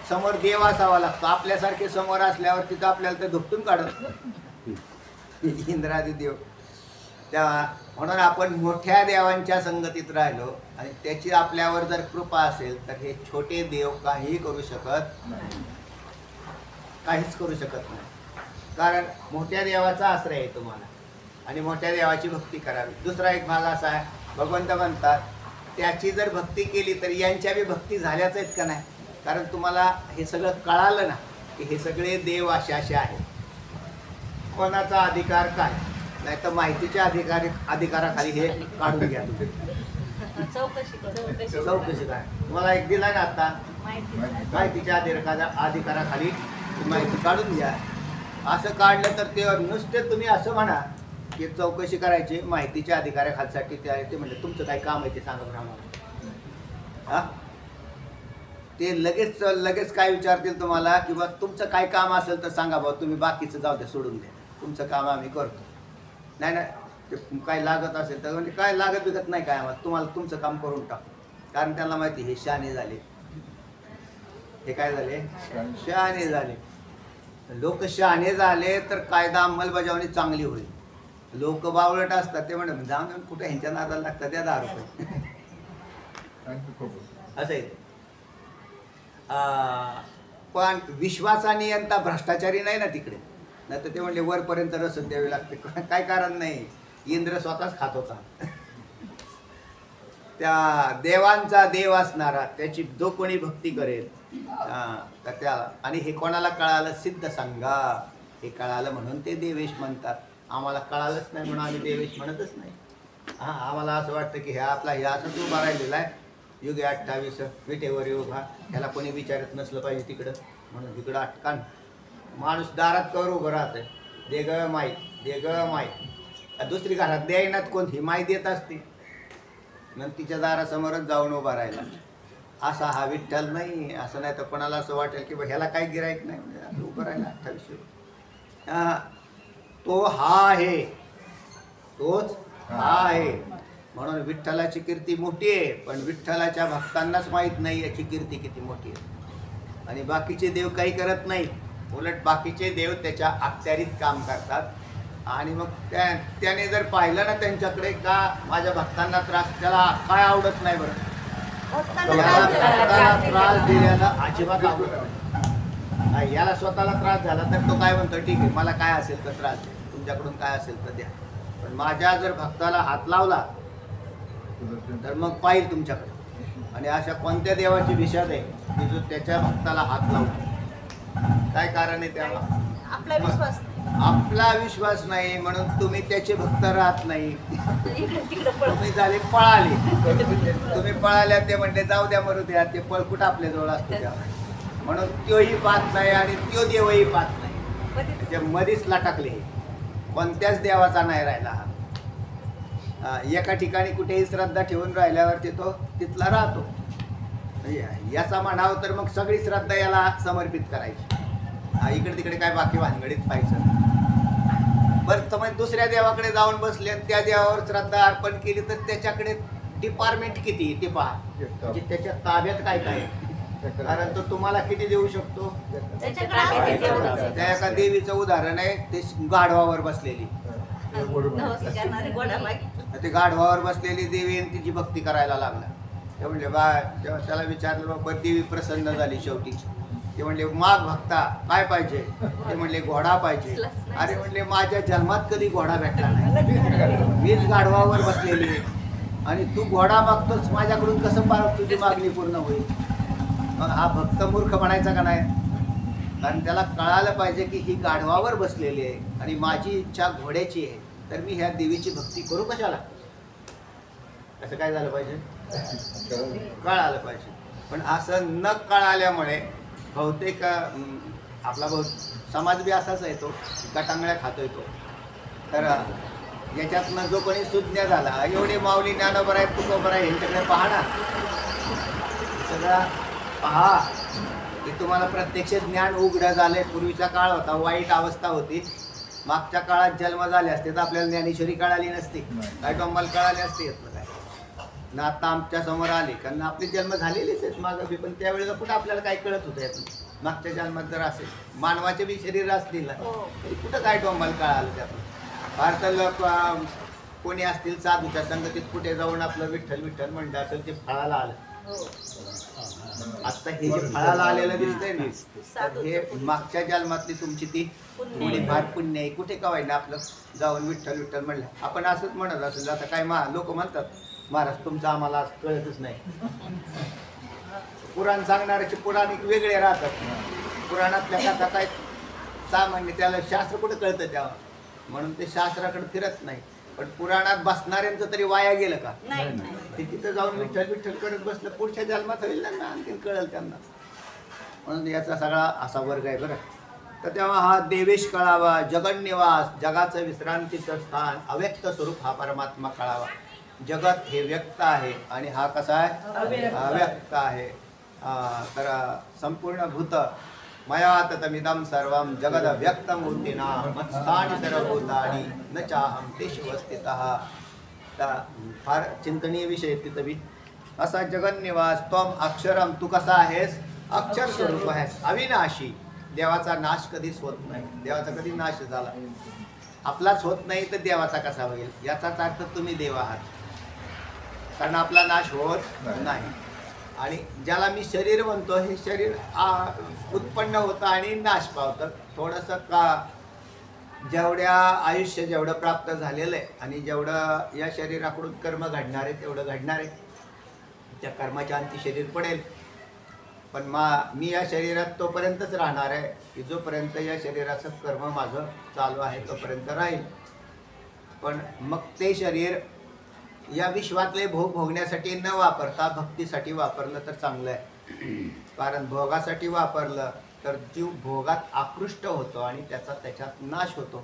समोर देव असावा लागतो. आपल्यासारखे समोर असल्यावर तिथं आपल्याला ते धुपटून काढत इंद्रादी देव. तेव्हा म्हणून आपण मोठ्या देवांच्या संगतीत राहिलो आणि त्याची आपल्यावर जर कृपा असेल तर हे छोटे देव काहीच करू शकत नाही. कारण मोठ्या देवाचा आश्रय आहे तुम्हाला आणि मोठ्या देवाची भक्ती करावी. दुसरा एक भाग असा आहे, भगवंत म्हणतात त्याची जर भक्ती केली तर यांच्या बी भक्ती झाल्याच आहेत का नाही? कारण तुम्हाला हे सगळं कळालं ना की हे सगळे देव असे आहेत. कोणाचा अधिकार काय? नाही तर माहितीच्या अधिकाराखाली हे काढून घ्या तुम्ही. चौकशी करू. चौकशी काय तुम्हाला एक दिला ना आता माहिती माहितीच्या अधिकाराखाली ती माहिती काढून घ्या. असं काढलं तर ते नुसते तुम्ही असं म्हणा की चौकशी करायची माहितीच्या अधिकाराखालीसाठी ते म्हणजे तुमचं काय काम आहे ते सांगा बरं आम्हाला. हा ते लगेच काय विचारतील तुम्हाला किंवा तुमचं काय काम असेल तर सांगा बाबा, तुम्ही बाकीचं जाऊ द्या, सोडून द्या, तुमचं काम आम्ही करतो. नाही ते काय लागत असेल तर म्हणजे काय लागत बिगत नाही काय आम्हाला, तुम्हाला तुमचं काम करून टाकू. कारण त्यांना माहिती हे शहाणे झाले. हे काय झाले? शहाणे झाले. लोक शहाणे झाले तर कायदा अंमलबजावणी चांगली होईल. लोक बावळट असतात ते म्हणतात जाऊन कुठे ह्यांच्या नादाला लागतात त्या 10 रुपये असं आहे. पण विश्वासाने यंता भ्रष्टाचारी नाही ना तिकडे, नाही तर ते म्हणले वरपर्यंत रसद द्यावी लागते. काय कारण नाही, इंद्र स्वतःच खात होता. त्या देवांचा देव असणारा त्याची जो कोणी भक्ती करेल तर त्याला, आणि हे कोणाला कळालं? सिद्ध सांगा. हे कळालं म्हणून ते देवेश म्हणतात. आम्हाला कळालंच नाही म्हणून आम्ही देवेश म्हणतच नाही. आम्हाला असं वाटतं की ह्या आपला हे असंच उभा राहिलेला आहे युगे 28 विटेवर उभा, ह्याला कोणी विचारत नसलं पाहिजे तिकडं म्हणून तिकडं अटकान माणूस दारात कर उभं राहतंय. दे ग माई, दे ग माई. दुसरी घरात द्यायनात कोण, ही माई देत असते मग तिच्या दारासमोरच जाऊन उभा राहिला. असा हा विठ्ठल नाही. असं नाही तर कोणाला असं वाटेल की ह्याला काही गिराईक नाही, उभं राहिला 28. तो हा आहे, तोच हा आहे. म्हणून विठ्ठलाची कीर्ती मोठी आहे, पण विठ्ठलाच्या भक्तांनाच माहीत नाही याची कीर्ती किती मोठी आहे. आणि बाकीचे देव काही करत नाही, उलट बाकीचे देव त्याच्या अखत्यारीत काम करतात. आणि मग त्याने जर पाहिलं ना त्यांच्याकडे का माझ्या भक्तांना त्रास, त्याला काय आवडत नाही बरं, भक्ताला त्रास दिल्याला अजिबात आवडत नाही. याला स्वतःला त्रास झाला तर तो काय म्हणतो, ठीक आहे मला काय असेल तर त्रास द्या, तुमच्याकडून काय असेल तर द्या, पण माझ्या जर भक्ताला हात लावला तर मग पाहिल तुमच्याकडे. आणि अशा कोणत्या देवाची विषाद आहे की जो त्याच्या भक्ताला हात लावतो? काय कारण आहे त्याला? आपला विश्वास आपला विश्वास नाही म्हणून तुम्ही त्याचे भक्त राहत नाही. तिकडे तुम्ही झाले पळाले, तुम्ही पळाल्या ते म्हणले जाऊ द्या मरू द्या, ते पळ कुठं आपल्या जवळ असतो त्या. म्हणून तोही पाहत नाही आणि तो देवही पाहत नाही, त्याच्या मध्येच लटकले. कोणत्याच देवाचा नाही राहिला हा. एका ठिकाणी कुठेही श्रद्धा ठेवून राहिल्यावरती तो तिथला राहतो. याचा म्हणावं तर मग सगळी श्रद्धा याला समर्पित करायची. इकडे तिकडे काय बाकी भानगडीत पाहायचं. बरं तर मग दुसऱ्या देवाकडे जाऊन बसले आणि त्या देवावर श्रद्धा अर्पण केली तर त्याच्याकडे डिपार्टमेंट किती ते पहा, म्हणजे त्याच्या ताब्यात काय काय. कारण तो तुम्हाला किती देऊ शकतो. त्या एका देवीचं उदाहरण आहे, ते गाढवावर बसलेली, ते गाढवावर बसलेली देवी आणि तिची भक्ती करायला लागला. ते म्हणले तेव्हा त्याला विचारलं बाबा देवी प्रसन्न झाली शेवटी. ते म्हणले माग भक्ता काय पाहिजे? ते म्हणले घोडा पाहिजे. अरे म्हणले माझ्या जन्मात कधी घोडा भेटला नाही, मीच गाढवावर बसलेली आणि तू घोडा मागतोस, माझ्याकडून कसं पार तुझी मागणी पूर्ण होईल? मग हा भक्त मूर्ख म्हणायचा का नाही? कारण त्याला कळालं पाहिजे की ही गाढवावर बसलेली आहे आणि माझी इच्छा घोड्याची आहे, तर मी ह्या देवीची भक्ती करू कशाला? असं काय झालं पाहिजे? कळालं पाहिजे. पण असं न कळाल्यामुळे बहुतेक आपला समाज बी असाच आहे, तो गटांगळ्या खातोय तो. तर याच्यातनं जो कोणी सुज्ञ झाला, एवढे माऊली ज्ञानोबर आहेत, तुकोबर आहे, यांच्याकडे पहा ना, सगळं पहा की तुम्हाला प्रत्यक्ष ज्ञान उघडं झालंय. पूर्वीचा काळ होता, वाईट अवस्था होती. मागच्या काळात जन्म झाले असते तर आपल्याला ज्ञानेश्वरी कळाली नसती, काय डोंबाल कळाले असते काय ना. आता आमच्या समोर आले कारण आपले जन्म झालेलेच आहेत मागं बी, पण त्यावेळेला कुठं आपल्याला काय कळत होतं यातून. मागच्या जन्मात जर असेल मानवाचे बी शरीर असतील तरी कुठं काय डोंबाल कळालं त्यातून. फार तर लोक कोणी असतील साधूच्या संगतीत कुठे जाऊन आपलं विठ्ठल विठ्ठल म्हणलं असेल ते फळाला आलं. आता हे जे फळाला आलेलं दिसतंय ना, तर हे मागच्या जन्मातली तुमची ती थोडीफार पुण्य आहे. कुठे का व्हायना आपलं जाऊन विठ्ठल विठ्ठल म्हणलं. आपण असंच म्हणत असेल. आता काय लोक म्हणतात महाराज तुमचं आम्हाला कळतच नाही. पुराण सांगणाऱ्याचे पुराणिक वेगळे राहतात. पुराणातल्या कथा काय सामान्य त्याला शास्त्र कुठं कळतं तेव्हा, म्हणून ते शास्त्राकडे फिरत नाही. पण पुराणात बसणाऱ्यांचं तरी वाया गेलं का? ते तिथं जाऊन विठ्ठल विठ्ठल करत बसलं, पुढच्या जन्मात होईल ना, आणखीन कळेल त्यांना. म्हणून याचा सगळा असा वर्ग आहे बरं. तर तेव्हा हा देवेश कळावा, जगन्निवास, जगाचं विश्रांतीचं स्थान, अव्यक्त स्वरूप हा परमात्मा कळावा. जगत हे व्यक्त आहे आणि हा कसा आहे, अव्यक्त आहे. तर संपूर्ण भूत मया ततमिदं सर्वं जगद व्यक्तमूर्तिना मत्स्थानि सर्वभूतानि न चाहं तेषु वस्थितः. फार चिंतनीय विषय आहे तिथं बी. असा जगन्निवास त्वम अक्षरम, तू कसा आहेस, अक्षर स्वरूप आहेस, अविनाशी. देवाचा नाश कधीच होत नाही, देवाचा कधी नाश झाला आपलाच होत नाही तर देवाचा कसा होईल. याचाच अर्थ तुम्ही देव आहात, कारण आपला नाश होत नाही. आणि ज्याला मी शरीर म्हणतो, हे शरीर उत्पन्न होतं आणि नाश पावतं. थोडंसं का जेवढ्या आयुष्य जेवढं प्राप्त झालेलं आहे आणि जेवढं या शरीराकडून कर्म घडणार आहे तेवढं घडणार आहे. त्या कर्माच्या अंती शरीर पडेल. पण मी या शरीरात तोपर्यंतच राहणार आहे की जोपर्यंत या शरीराचं कर्म माझं चालू आहे तोपर्यंत राहील. पण मग ते शरीर या विश्वातले भोग भोगण्यासाठी न वापरता भक्तीसाठी वापरलं तर चांगलं आहे. कारण भोगासाठी वापरलं तर जीव भोगात आकृष्ट होतो आणि त्याच्यात नाश होतो.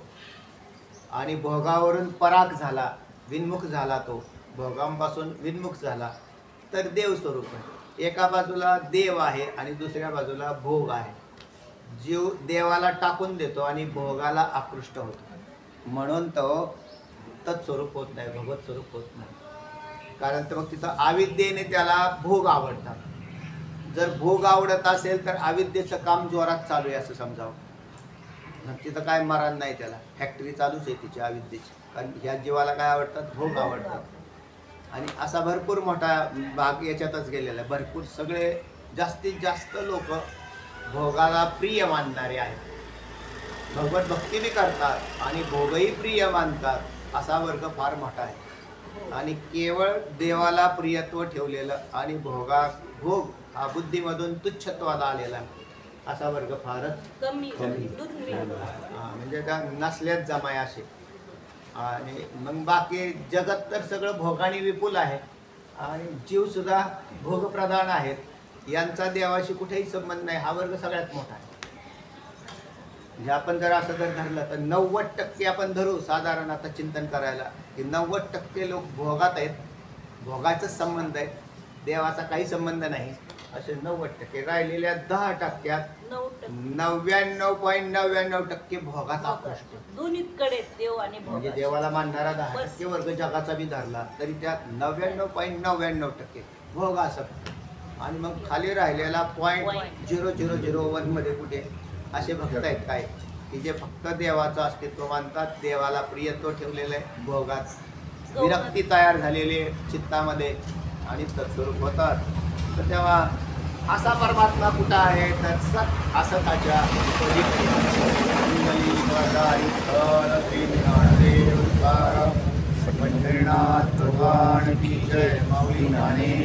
आणि भोगावरून पराग झाला, विन्मुख झाला, तो भोगांपासून विन्मुख झाला तर देव स्वरूप आहे. एका बाजूला देव आहे आणि दुसऱ्या बाजूला भोग आहे. जीव देवाला टाकून देतो आणि भोगाला आकृष्ट होतो, म्हणून तो तत्स्वरूप होत नाही, भगवत स्वरूप होत नाही. कारण तर मग तिथं अविद्येने त्याला भोग आवडतात. जर भोग आवडत असेल तर अविद्येचं काम जोरात चालू आहे असं समजावं. तिथं काय मरण नाही, त्याला फॅक्टरी चालूच आहे तिची अविद्येची. कारण ह्या जीवाला काय आवडतात, भोग आवडतात. आणि असा भरपूर मोठा भाग याच्यातच गेलेला आहे. भरपूर सगळे जास्तीत जास्त लोक भोगाला प्रिय मानणारे आहेत. भगवत भक्ती बी करतात आणि भोगही प्रिय मानतात, असा वर्ग फार मोठा आहे. आणि केवळ देवाला प्रियत्व ठेवलेलं आणि भोग हा बुद्धीमधून तुच्छत्वाला आलेला असा वर्ग फारच कमी. म्हणजे त्या नसल्याच जमाय असे. आणि मग बाकी जगत तर सगळं भोगाने विपुल आहे आणि जीव सुद्धा भोगप्रधान आहेत. यांचा देवाशी कुठेही संबंध नाही. हा वर्ग सगळ्यात मोठा आहे. म्हणजे आपण जर असं जर धरलं तर 90% आपण धरू साधारण आता चिंतन करायला की 90% लोक भोगात आहेत, भोगाचाच संबंध आहे, देवाचा काही संबंध नाही. असे 90%. राहिलेल्या 10%त 99.99% भोगात आकृष्ट. दोन्हीकडे देव आणि भोग. म्हणजे देवाला मानणारा 10% वर्ग जगाचा बी धरला तरी त्यात 99.99% भोग असत. आणि मग खाली राहिलेला 0.0001 मध्ये कुठे असे भक्त आहेत काय की जे फक्त देवाचं अस्तित्व मानतात, देवाला प्रियत्व ठेवलेलं आहे, भोगात विरक्ती तयार झालेली आहे चित्तामध्ये आणि तत्स्वरूप होतात. तर तेव्हा असा परमात्मा कुठं आहे तर सत असताच्या पंढरीनाथ भगवान की जय. माऊली